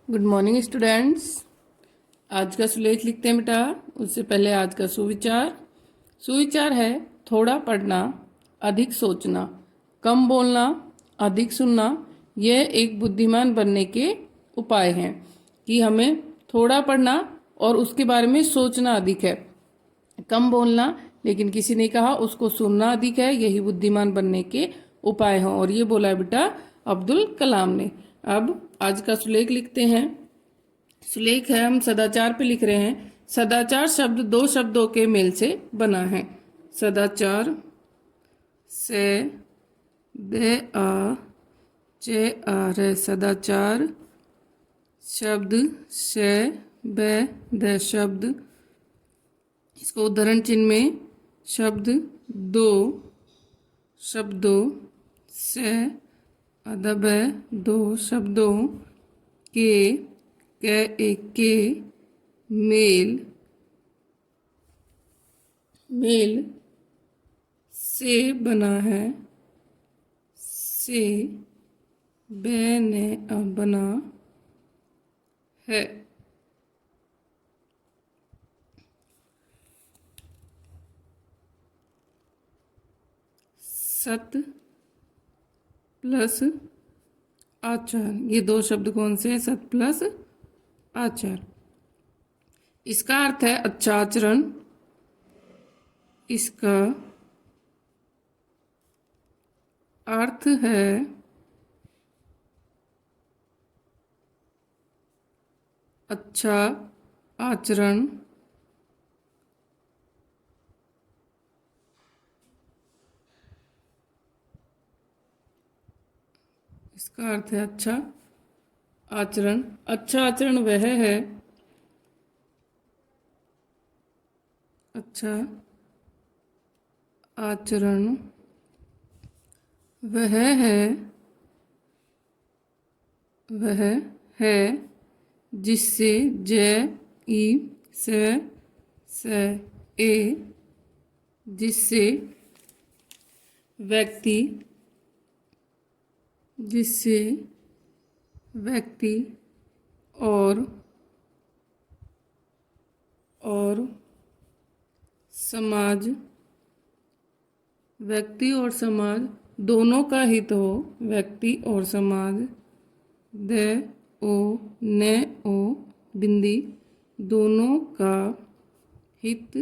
Good morning students. आज का सुलेख लिखते हैं बेटा। उससे पहले आज का सुविचार। सुविचार है: थोड़ा पढ़ना, अधिक सोचना, कम बोलना, अधिक सुनना। यह एक बुद्धिमान बनने के उपाय हैं कि हमें थोड़ा पढ़ना और उसके बारे में सोचना अधिक है, कम बोलना, लेकिन किसी ने कहा उसको सुनना अधिक है। यही बुद्धिमान बनने के उपाय हैं, और ये बोला है बेटा अब्दुल कलाम ने। अब आज का सुलेख लिखते हैं। सुलेख है, हम सदाचार पे लिख रहे हैं। सदाचार शब्द दो शब्दों के मेल से बना है। सदाचार से दे आ चे आर है। सदाचार शब्द से बे द शब्द, इसको उदाहरण चिन्ह में शब्द दो शब्दों से अदब है, दो शब्दों के एक के मेल से बना है। से बने बना है। सत प्लस आचार, ये दो शब्द कौन से हैं? सत प्लस आचार। इसका अर्थ है अच्छा आचरण। इसका अर्थ है अच्छा आचरण। इसका अर्थ है अच्छा आचरण। अच्छा आचरण वह है, अच्छा आचरण वह है जिससे ई से ए, जिससे व्यक्ति और समाज, व्यक्ति और समाज दोनों का हित हो। व्यक्ति और समाज, दे ओ ने ओ बिंदी, दोनों का हित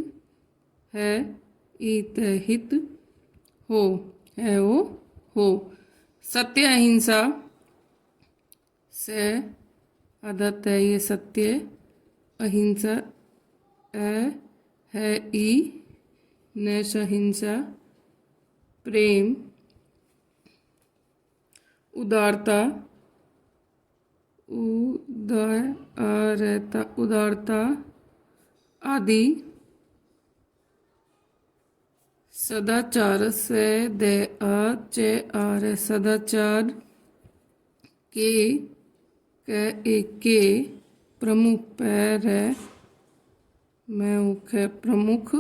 है, इत हित हो, है वो हो। सत्य अहिंसा से आदत है, ये सत्य, अहिंसा है ई न सहिंसा, प्रेम उदारता, उदारता आदि। सदाचार से दे चे आर सदाचार के प्रमुख पैर में मुख्य प्रमुख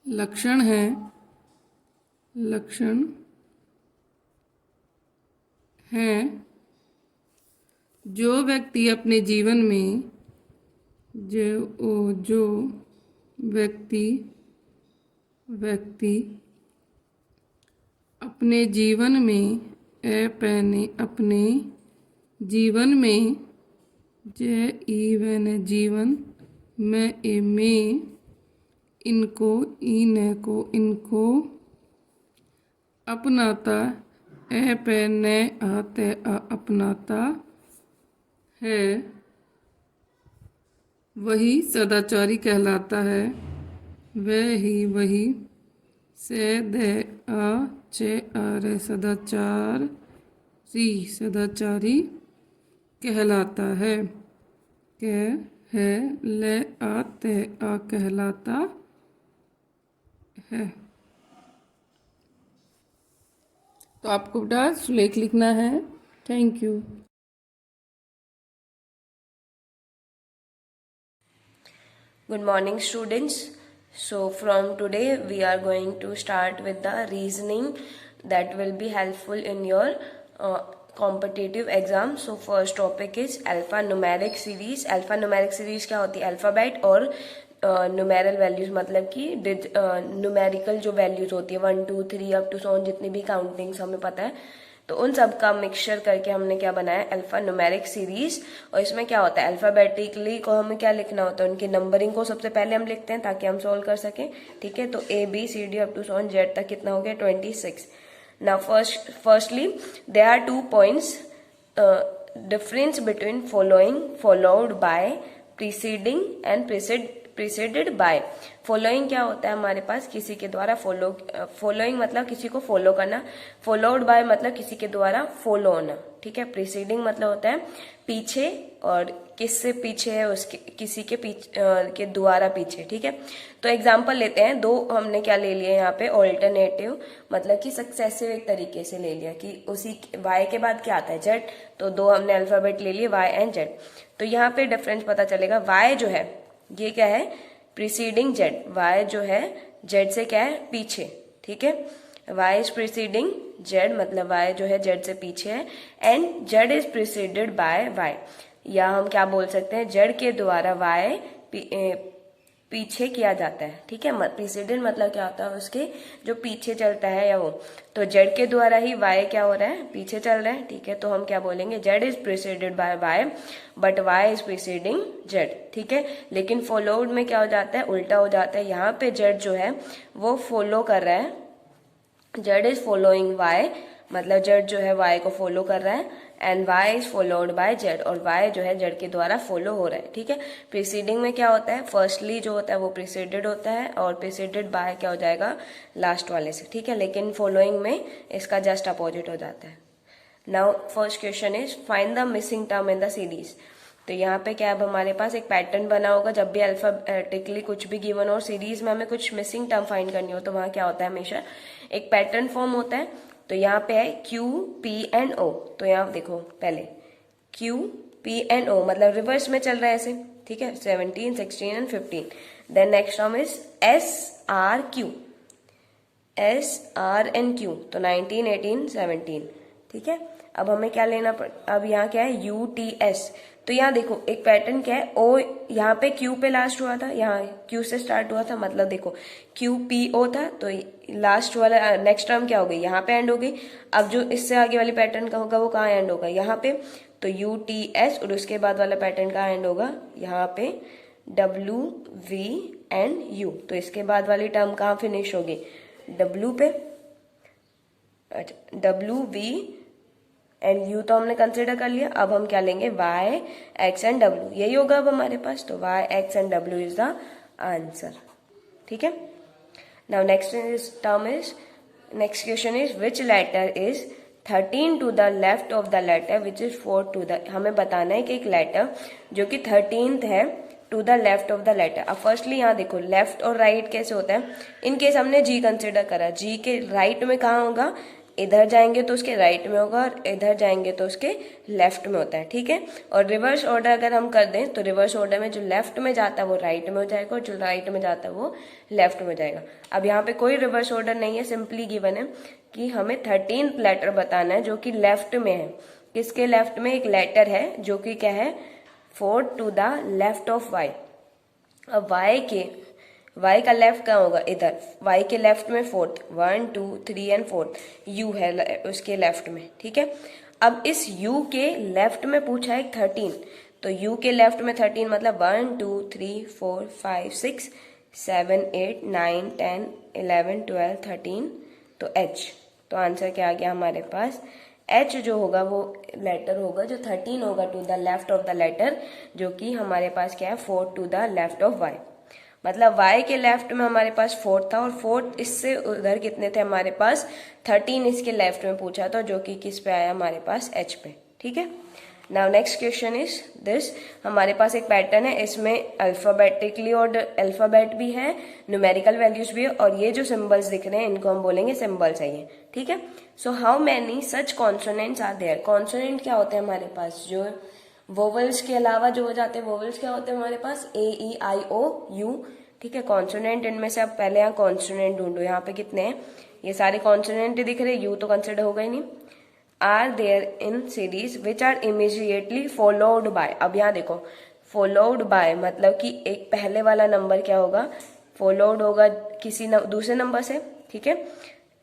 लक्षण हैं जो व्यक्ति अपने जीवन में जो व्यक्ति अपने जीवन में अपने जीवन में जीवन में इनको अपनाता अपनाता है, वही सदाचारी कहलाता है। वही से दे चे आर सदाचारी कहलाता है। कहलाता है। तो आपको बेटा सुलेख लिखना है। Thank you. Good morning, students. So from today we are going to start with the reasoning that will be helpful in your competitive exam. So first topic is alphanumeric series. Alphanumeric series क्या होती है? Alphabet और numeral values, मतलब कि numerical जो values होती है 1 2 3 up to 7 जितनी भी काउंटिंग्स हमें पता है, तो उन सब का मिक्सचर करके हमने क्या बनाया? Alpha numeric series. और इसमें क्या होता है? अल्फाबेटिकली को हमें क्या लिखना होता है? उनकी नंबरिंग को सबसे पहले हम लिखते हैं ताकि हम सोल्व कर सकें। ठीक है, तो ABCD अप टू 7 Z तक कितना हो गया? 26। Now firstly there are 2 points difference between following followed by preceding and preceded by. Following क्या होता है हमारे पास? किसी के द्वारा फॉलोइंग मतलब किसी को फॉलो करना, फॉलोड बाय मतलब किसी के द्वारा फॉलो होना। ठीक है, प्रीसीडिंग मतलब होता है पीछे, और किससे पीछे है? उसके किसी के के द्वारा पीछे। ठीक है, तो एग्जांपल लेते हैं। दो हमने क्या ले लिए यहाँ पे? ऑल्टरनेटिव, मतलब कि सक्सेसिव एक तरीके से ले लिया कि उसी y के बाद क्या आता है? Z। तो दो हमने अल्फाबेट ले लिए, Y एंड Z। तो यहाँ पे डिफरेंस पता चलेगा। Y जो है ये क्या है? Preceding Z। Y जो है Z से क्या है? पीछे। ठीक है, Y इज प्रीसीडिंग Z, मतलब Y जो है Z से पीछे है, and Z is preceded by Y। या हम क्या बोल सकते हैं? Z के द्वारा Y पीछे किया जाता है। ठीक है, प्रीसीडेड मतलब क्या होता है? उसके जो पीछे चलता है या वो, तो Z के द्वारा ही Y क्या हो रहा है? पीछे चल रहा है। ठीक है, तो हम क्या बोलेंगे? Z is preceded by Y but Y is preceding Z। ठीक है, लेकिन फॉलोड में क्या हो जाता है? उल्टा हो जाता है। यहाँ पे Z जो है वो फॉलो कर रहा है, Z इज फॉलोइंग Y, मतलब Z जो है Y को फॉलो कर रहा है, and Y is followed by Z, और Y जो है Z के द्वारा फॉलो हो रहा है। ठीक है, प्रीसीडिंग में क्या होता है? फर्स्टली जो होता है वो प्रीसीडेड होता है, और प्रीसीडेड बाय क्या हो जाएगा? लास्ट वाले से। ठीक है, लेकिन फॉलोइंग में इसका जस्ट अपोजिट हो जाता है। Now first question is find the missing term in the series. तो यहाँ पे क्या अब हमारे पास एक पैटर्न बना होगा। जब भी अल्फाबेटिकली कुछ भी गिवन और सीरीज में हमें कुछ मिसिंग टर्म फाइंड करनी हो, तो वहां क्या होता है? हमेशा एक पैटर्न फॉर्म होता है। तो यहाँ पे है Q P एंड O। तो यहाँ देखो पहले Q P एंड O, मतलब रिवर्स में चल रहा है ऐसे। ठीक है, 17 16 and 15। Then next term is S R Q and Q, तो 19 18 17। ठीक है, अब हमें क्या लेना अब यहाँ क्या है? U T S। तो यहाँ देखो एक पैटर्न क्या है? O यहाँ पे Q पे लास्ट हुआ था, यहाँ Q से स्टार्ट हुआ था, मतलब देखो Q P O था, तो लास्ट वाला नेक्स्ट टर्म क्या हो गई? यहाँ पे एंड हो गई। अब जो इससे आगे वाली पैटर्न का होगा वो कहाँ एंड होगा? यहाँ पे। तो U T S, और उसके बाद वाला पैटर्न कहाँ एंड होगा? यहाँ पे W V एंड U। तो इसके बाद वाली टर्म कहाँ फिनिश होगी? W पे। अच्छा, W V एंड U तो हमने कंसिडर कर लिया। अब हम क्या लेंगे? Y X एंड W, यही होगा अब हमारे पास। तो Y X and W is the answer. ठीक है, now next question is which letter is 13 to the left of the letter which is 4 to the, हमें बताना है कि एक लेटर जो कि 13th है to the left of the letter. अब फर्स्टली यहाँ देखो लेफ्ट और राइट कैसे होता है, इन केस हमने जी कंसिडर करा, जी के राइट में कहाँ होगा, इधर जाएंगे तो उसके राइट में होगा और इधर जाएंगे तो उसके लेफ्ट में होता है, ठीक है। और रिवर्स ऑर्डर अगर हम कर दें तो रिवर्स ऑर्डर में जो लेफ्ट में जाता है वो राइट में हो जाएगा और जो राइट में जाता है वो लेफ्ट में हो जाएगा। अब यहाँ पे कोई रिवर्स ऑर्डर नहीं है, सिंपली गिवन है कि हमें 13th लेटर बताना है जो कि लेफ्ट में है। किसके लेफ्ट में, एक लेटर है जो कि क्या है 4 to the left of Y. अब y का लेफ्ट कहाँ होगा, इधर, y के लेफ्ट में 4th, 1 2 3 एंड 4th u है उसके लेफ्ट में, ठीक है। अब इस u के लेफ्ट में पूछा है 13, तो u के लेफ्ट में 13 मतलब 1 2 3 4 5 6 7 8 9 10 11 12 13, तो h, तो आंसर क्या आ गया हमारे पास, h जो होगा वो लेटर होगा जो 13 होगा to the left of the letter, जो कि हमारे पास क्या है 4 to the left of y। मतलब y के लेफ्ट में हमारे पास 4 था और 4 इससे उधर कितने थे हमारे पास 13 इसके लेफ्ट में पूछा था, जो कि किस पे आया हमारे पास h पे, ठीक है। Now next question is this, हमारे पास एक पैटर्न है, इसमें अल्फाबेटिकली और अल्फाबेट भी है, न्यूमेरिकल वैल्यूज भी है, और ये जो सिंबल्स दिख रहे हैं इनको हम बोलेंगे सिंबल्स है ये, ठीक है। So how many such consonants are there, consonant क्या होते हैं हमारे पास, जो वोवल्स के अलावा जो हो जाते हैं, वोवल्स क्या होते हैं हमारे पास A-E-I-O-U, ठीक है। कॉन्सोनेंट इनमें से अब पहले यहाँ कॉन्सोनेंट ढूंढो, यहाँ पे कितने हैं, ये सारे कॉन्सोनेंट दिख रहे हैं, यू तो कंसिडर होगा ही नहीं। Are there in series which are immediately followed by, अब यहाँ देखो फॉलोड बाय मतलब कि एक पहले वाला नंबर क्या होगा, फॉलोड होगा किसी दूसरे नंबर से, ठीक है।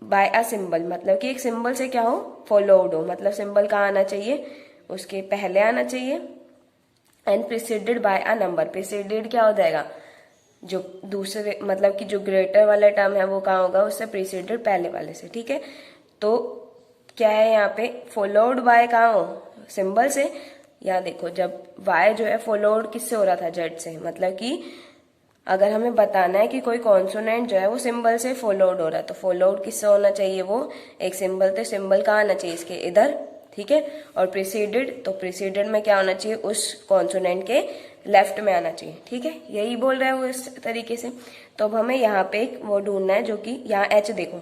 बाय अ सिंबल मतलब कि एक सिंबल से क्या हो, फॉलोड हो, मतलब सिंबल कहाँ आना चाहिए, उसके पहले आना चाहिए। And preceded by a number, preceded क्या हो जाएगा, जो दूसरे मतलब कि जो ग्रेटर वाला टर्म है वो कहाँ होगा, उससे प्रिसीडेड पहले वाले से, ठीक है। तो क्या है यहाँ पे फॉलोड बाय कहाँ हो, सिंबल से। यहाँ देखो जब y जो है फॉलोड किससे हो रहा था, z से, मतलब कि अगर हमें बताना है कि कोई कॉन्सोनेंट जो है वो सिंबल से फॉलोड हो रहा है, तो फॉलोड किससे होना चाहिए, वो एक सिंबल, तो सिंबल कहाँ आना चाहिए, इसके इधर, ठीक है। और प्रिसीडेड, तो प्रिसीडेड में क्या होना चाहिए, उस कॉन्सोनेंट के लेफ्ट में आना चाहिए, ठीक है। यही बोल रहा है वो इस तरीके से। तो अब हमें यहाँ पे एक वो ढूंढना है जो कि यहाँ h देखो,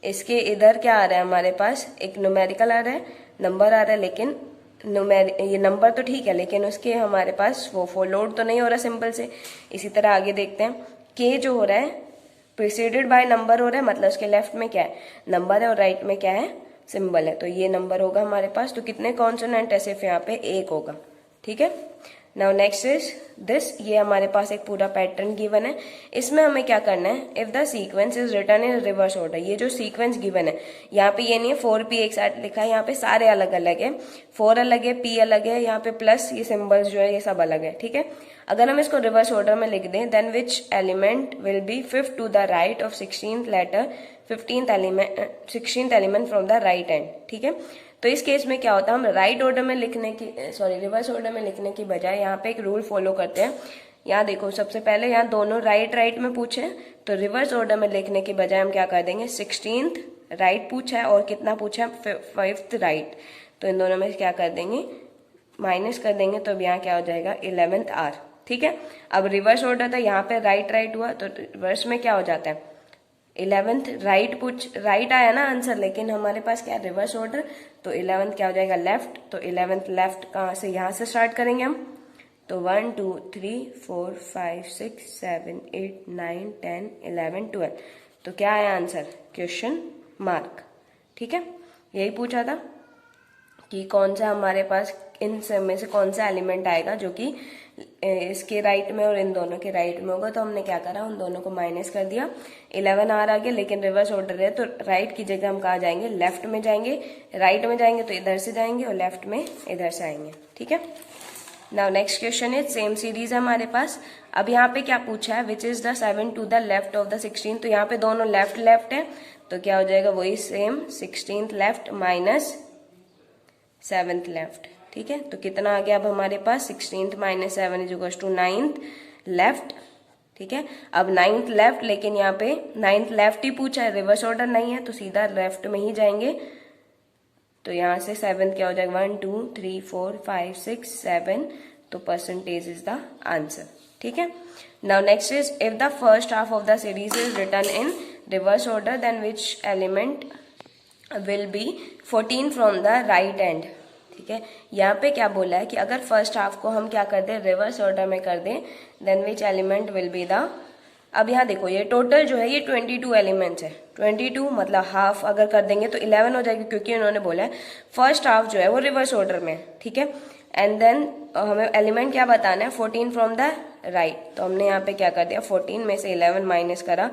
इसके इधर क्या आ रहा है हमारे पास, एक न्यूमेरिकल आ रहा है, नंबर आ रहा है, लेकिन ये नंबर तो ठीक है लेकिन उसके हमारे पास वो फॉलोड तो नहीं हो रहा सिंबल से। इसी तरह आगे देखते हैं, k जो हो रहा है प्रिसीडेड बाय नंबर हो रहा है, मतलब उसके लेफ्ट में क्या है, नंबर है, और राइट में क्या है, सिंबल है, तो ये नंबर होगा हमारे पास। तो कितने कॉन्सोनेंट है, सिर्फ यहाँ पे एक होगा, ठीक है। नाउ नेक्स्ट इज दिस, ये हमारे पास एक पूरा पैटर्न गिवन है, इसमें हमें क्या करना है, if the sequence is written in reverse order, ये जो सीक्वेंस गिवन है यहाँ पे ये नहीं है 4p एक साथ लिखा है, यहाँ पे सारे अलग अलग है, 4 अलग है, p अलग है, यहाँ पे प्लस ये सिंबल्स जो है ये सब अलग है, ठीक है। अगर हम इसको रिवर्स ऑर्डर में लिख दें, then which element will be 5th to the right of 16th letter 16th element from the right end, ठीक है। तो इस केस में क्या होता है, हम राइट ऑर्डर में लिखने की रिवर्स ऑर्डर में लिखने की बजाय यहाँ पे एक रूल फॉलो करते हैं। यहाँ देखो सबसे पहले यहाँ दोनों राइट में पूछे, तो रिवर्स ऑर्डर में लिखने की बजाय हम क्या कर देंगे, 16th राइट पूछा है और कितना पूछा है 5th राइट, तो इन दोनों में क्या कर देंगे, माइनस कर देंगे, तो अब यहाँ क्या हो जाएगा 11th R, ठीक है। अब रिवर्स ऑर्डर था, यहाँ पे राइट हुआ, तो रिवर्स में क्या हो जाता है 11th राइट आया ना आंसर, लेकिन हमारे पास क्या रिवर्स ऑर्डर, तो 11th क्या हो जाएगा लेफ्ट, तो 11th लेफ्ट कहाँ से, यहाँ से स्टार्ट करेंगे हम, तो 1 2 3 4 5 6 7 8 9 10 11 12, तो क्या आया आंसर, क्वेश्चन मार्क, ठीक है। यही पूछा था कि कौन सा हमारे पास इन सब में से कौन सा एलिमेंट आएगा जो कि इसके राइट में और इन दोनों के राइट में होगा, तो हमने क्या करा, उन दोनों को माइनस कर दिया, 11 R आ गया, लेकिन रिवर्स ऑर्डर है तो राइट की जगह हम कहाँ जाएंगे, लेफ्ट में जाएंगे, राइट में जाएंगे तो इधर से जाएंगे और लेफ्ट में इधर से आएंगे, ठीक है। Now next question is same series है हमारे पास। अब यहाँ पे क्या पूछा है, which is the 7 to the left of the 16, तो यहाँ पे दोनों लेफ्ट है, तो क्या हो जाएगा वही same 16th left minus 7th left, ठीक है। तो कितना आ गया अब हमारे पास 16th minus 7 is equal to 9th left, ठीक है। अब 9th लेफ्ट, लेकिन यहाँ पे 9th लेफ्ट ही पूछा है, रिवर्स ऑर्डर नहीं है, तो सीधा लेफ्ट में ही जाएंगे, तो यहाँ से 7 क्या हो जाएगा 1 2 3 4 5 6 7, तो परसेंटेज इज द आंसर। ठीक है, now next is if the first half of the series is written in reverse order then which element will be 14 from the right end. ठीक है, यहाँ पे क्या बोला है कि अगर फर्स्ट हाफ को हम क्या कर दें रिवर्स ऑर्डर में कर दें then which element will be the. अब यहाँ देखो ये टोटल जो है ये 22 एलिमेंट्स है, 22 मतलब हाफ अगर कर देंगे तो 11 हो जाएगी, क्योंकि उन्होंने बोला है फर्स्ट हाफ जो है वो रिवर्स ऑर्डर में। ठीक है, एंड देन हमें एलिमेंट क्या बताना है 14 फ्रॉम द राइट, तो हमने यहाँ पे क्या कर दिया 14 में से 11 माइनस करा,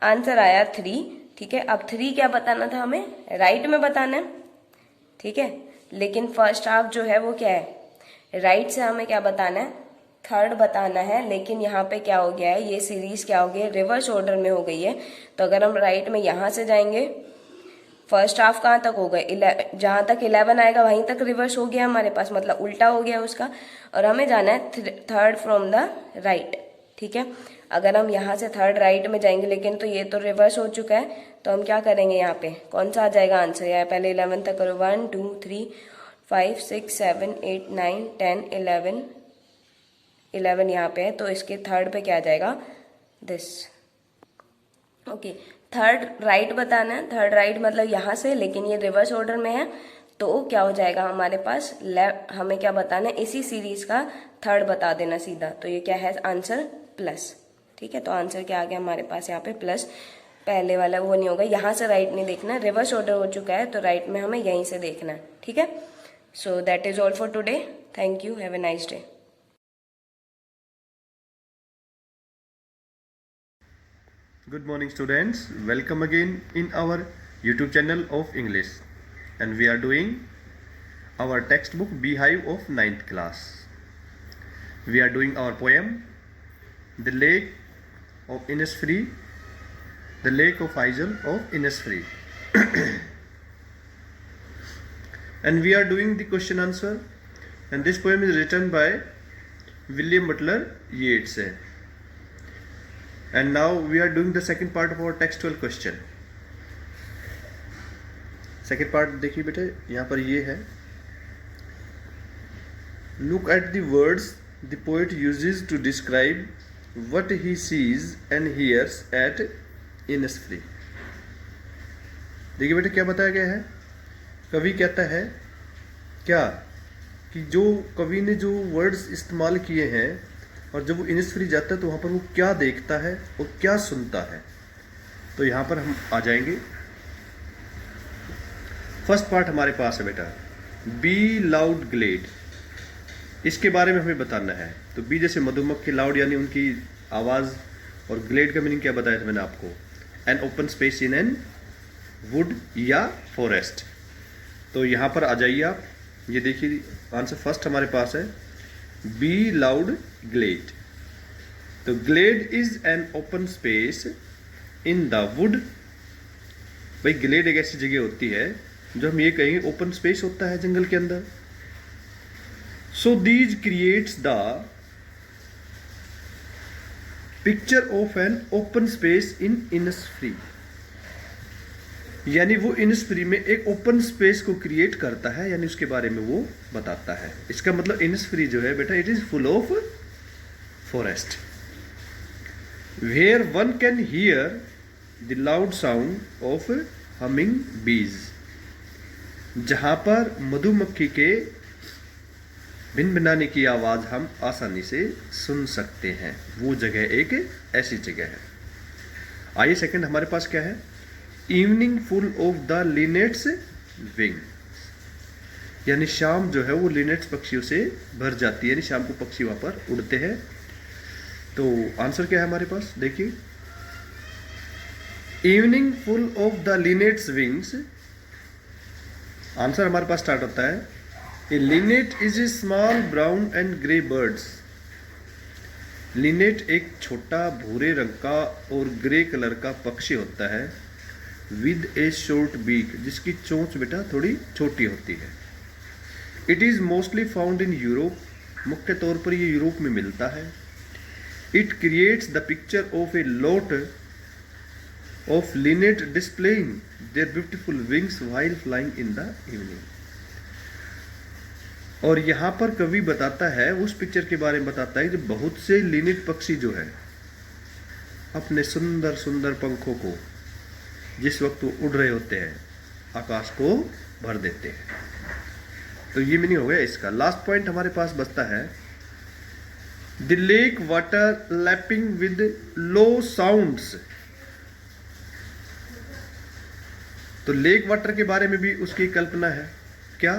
आंसर आया 3। ठीक है, अब 3 क्या बताना था हमें राइट में बताना है। ठीक है, लेकिन फर्स्ट हाफ जो है वो क्या है राइट से हमें क्या बताना है थर्ड बताना है, लेकिन यहाँ पे क्या हो गया है ये सीरीज क्या हो गई है रिवर्स ऑर्डर में हो गई है। तो अगर हम राइट में यहाँ से जाएंगे फर्स्ट हाफ कहाँ तक हो गए जहाँ तक 11 आएगा वहीं तक रिवर्स हो गया हमारे पास, मतलब उल्टा हो गया उसका, और हमें जाना है थर्ड फ्रॉम द राइट। ठीक है, अगर हम यहाँ से थर्ड राइट में जाएंगे लेकिन तो ये तो रिवर्स हो चुका है, तो हम क्या करेंगे यहाँ पे कौन सा आ जाएगा आंसर, यहाँ पहले 11 तक करो 1 2 3 5 6 7 8 9 10 11 यहाँ पे है, तो इसके थर्ड पे क्या आ जाएगा दिस। ओके, थर्ड राइट बताना है, थर्ड राइट मतलब यहाँ से, लेकिन ये रिवर्स ऑर्डर में है, तो क्या हो जाएगा हमारे पास हमें क्या बताना है इसी सीरीज का थर्ड बता देना सीधा, तो ये क्या है आंसर प्लस। ठीक है, तो आंसर क्या आ गया हमारे पास यहाँ पे प्लस, पहले वाला वो नहीं होगा, यहाँ से राइट नहीं देखना, रिवर्स ऑर्डर हो चुका है तो राइट में हमें यहीं से देखना है। ठीक है, so that is all for today, thank you, have a nice day. Good morning students, welcome again in our YouTube channel of English, and we are doing our textbook Beehive of 9th class. We are doing our poem The Lake of Innisfree, The Lake of Isle of Innisfree. And we are doing the question answer, and this poem is written by William Butler Yeats. And now we are doing the second part of our textual question. Second part देखिए बेटे, यहाँ पर ये है, look at the words the poet uses to describe what he sees and hears at Innisfree. देखिए बेटे क्या बताया गया है, कवि कहता है क्या कि जो कवि ने जो वर्ड्स इस्तेमाल किए हैं और जब वो इनिसफ्री जाता है तो वहाँ पर वो क्या देखता है और क्या सुनता है, तो यहाँ पर हम आ जाएंगे। फर्स्ट पार्ट हमारे पास है बेटा बी लाउड ग्लेड, इसके बारे में हमें बताना है। तो बी जैसे मधुमक्खी, लाउड यानी उनकी आवाज़, और ग्लेड का मीनिंग क्या बताया था मैंने आपको, N open space in an would या फॉरेस्ट। तो यहाँ पर आ जाइए आप, ये देखिए आंसर फर्स्ट हमारे पास है बी लाउड ग्लेड। तो glade is an open space in the wood, भाई ग्लेड एक ऐसी जगह होती है जो हम ये कहेंगे ओपन स्पेस होता है जंगल के अंदर। So these creates the picture of N open space in Innisfree, यानी वो इनिसफ्री में एक ओपन स्पेस को क्रिएट करता है, यानी उसके बारे में वो बताता है। इसका मतलब इनिसफ्री जो है बेटा it is full of forest where one can hear the loud sound of humming bees, जहां पर मधुमक्खी के भिनभिनाने की आवाज हम आसानी से सुन सकते हैं, वो जगह एक ऐसी जगह है। आइए सेकंड हमारे पास क्या है, evening full of the linnet's wing, यानी शाम जो है वो लिनेट्स पक्षियों से भर जाती है, यानी शाम को पक्षी वहां पर उड़ते हैं। तो आंसर क्या है हमारे पास, देखिए evening full of the linnet's wings, answer हमारे पास स्टार्ट होता है a linnet is a small brown and grey birds. Linnet एक छोटा भूरे रंग का और ग्रे कलर का पक्षी होता है विद ए शॉर्ट बीक, जिसकी चोंच बेटा थोड़ी छोटी होती है। It is mostly found in Europe, मुख्य तौर पर ये यूरोप में मिलता है। It creates the picture of a lot of linnet displaying their beautiful wings while flying in the evening. और यहाँ पर कवि बताता है, उस पिक्चर के बारे में बताता है कि बहुत से लिनिट पक्षी जो है अपने सुंदर सुंदर पंखों को जिस वक्त वो उड़ रहे होते हैं आकाश को भर देते हैं। तो ये मीनिंग हो गया इसका। लास्ट पॉइंट हमारे पास बचता है, the lake water lapping with low sounds. तो लेक वाटर के बारे में भी उसकी कल्पना है। क्या?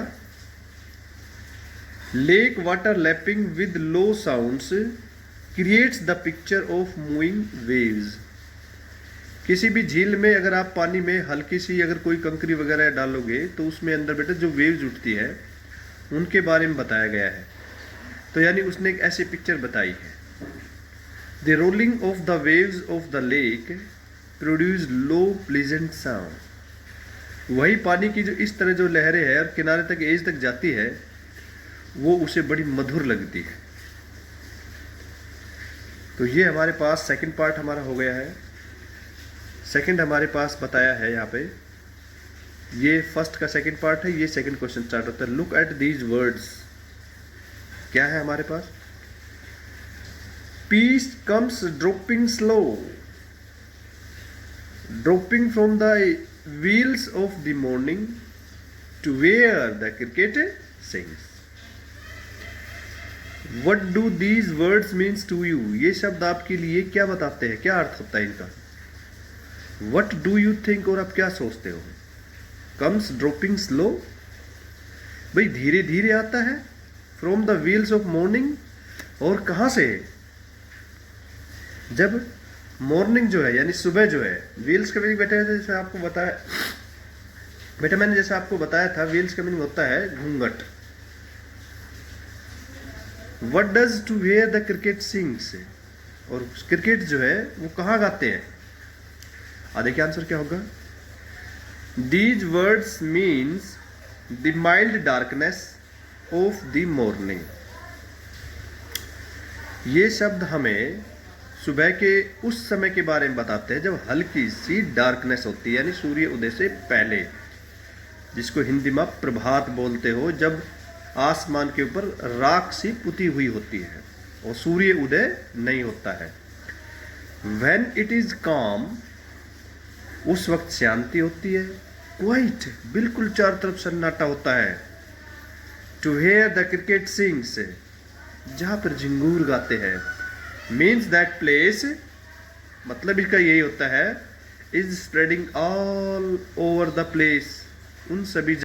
Lake water lapping with low sounds creates the picture of moving waves. किसी भी झील में अगर आप पानी में हल्की सी अगर कोई कंकरी वगैरह डालोगे तो उसमें अंदर बेटा जो वेव्स उठती है उनके बारे में बताया गया है। तो यानी उसने एक ऐसी पिक्चर बताई है, the rolling of the waves of the lake produce low pleasant sound. वही पानी की जो इस तरह जो लहरें हैं और किनारे तक एज तक जाती है वो उसे बड़ी मधुर लगती है। तो ये हमारे पास सेकंड पार्ट हमारा हो गया है। सेकंड हमारे पास बताया है यहाँ पे, ये फर्स्ट का सेकंड पार्ट है, ये सेकंड क्वेश्चन स्टार्ट होता है। Look at these words. क्या है हमारे पास? Peace comes dropping slow, dropping from the wheels of the morning to where the cricket sings. What do these words means to you? ये शब्द आपके लिए क्या बताते हैं, क्या अर्थ होता है इनका? What do you think? और आप क्या सोचते हो? Comes dropping slow, भाई धीरे धीरे आता है। From the wheels of morning, और कहाँ से? जब मॉर्निंग जो है यानी सुबह जो है, व्हील्स का मीनिंग बेटा जैसे आपको बताया बेटा, मैंने जैसे आपको बताया था, व्हील्स का मीनिंग होता है घूंघट। What does to hear the cricket sings? और क्रिकेट जो है वो कहाँ गाते हैं? आधे के आंसर क्या होगा? These words means the mild darkness of the morning. ये शब्द हमें सुबह के उस समय के बारे में बताते हैं जब हल्की सी डार्कनेस होती है, यानी सूर्य उदय से पहले, जिसको हिंदी में प्रभात बोलते हो, जब आसमान के ऊपर राख सी पुती हुई होती है और सूर्य उदय नहीं होता है। When it is calm, उस वक्त शांति होती है। Quiet, बिल्कुल चारों तरफ सन्नाटा होता है। To hear the cricket sings, जहाँ पर झिंगूर गाते हैं। Means that place, मतलब इसका यही होता है, is spreading all over the place, उन सभी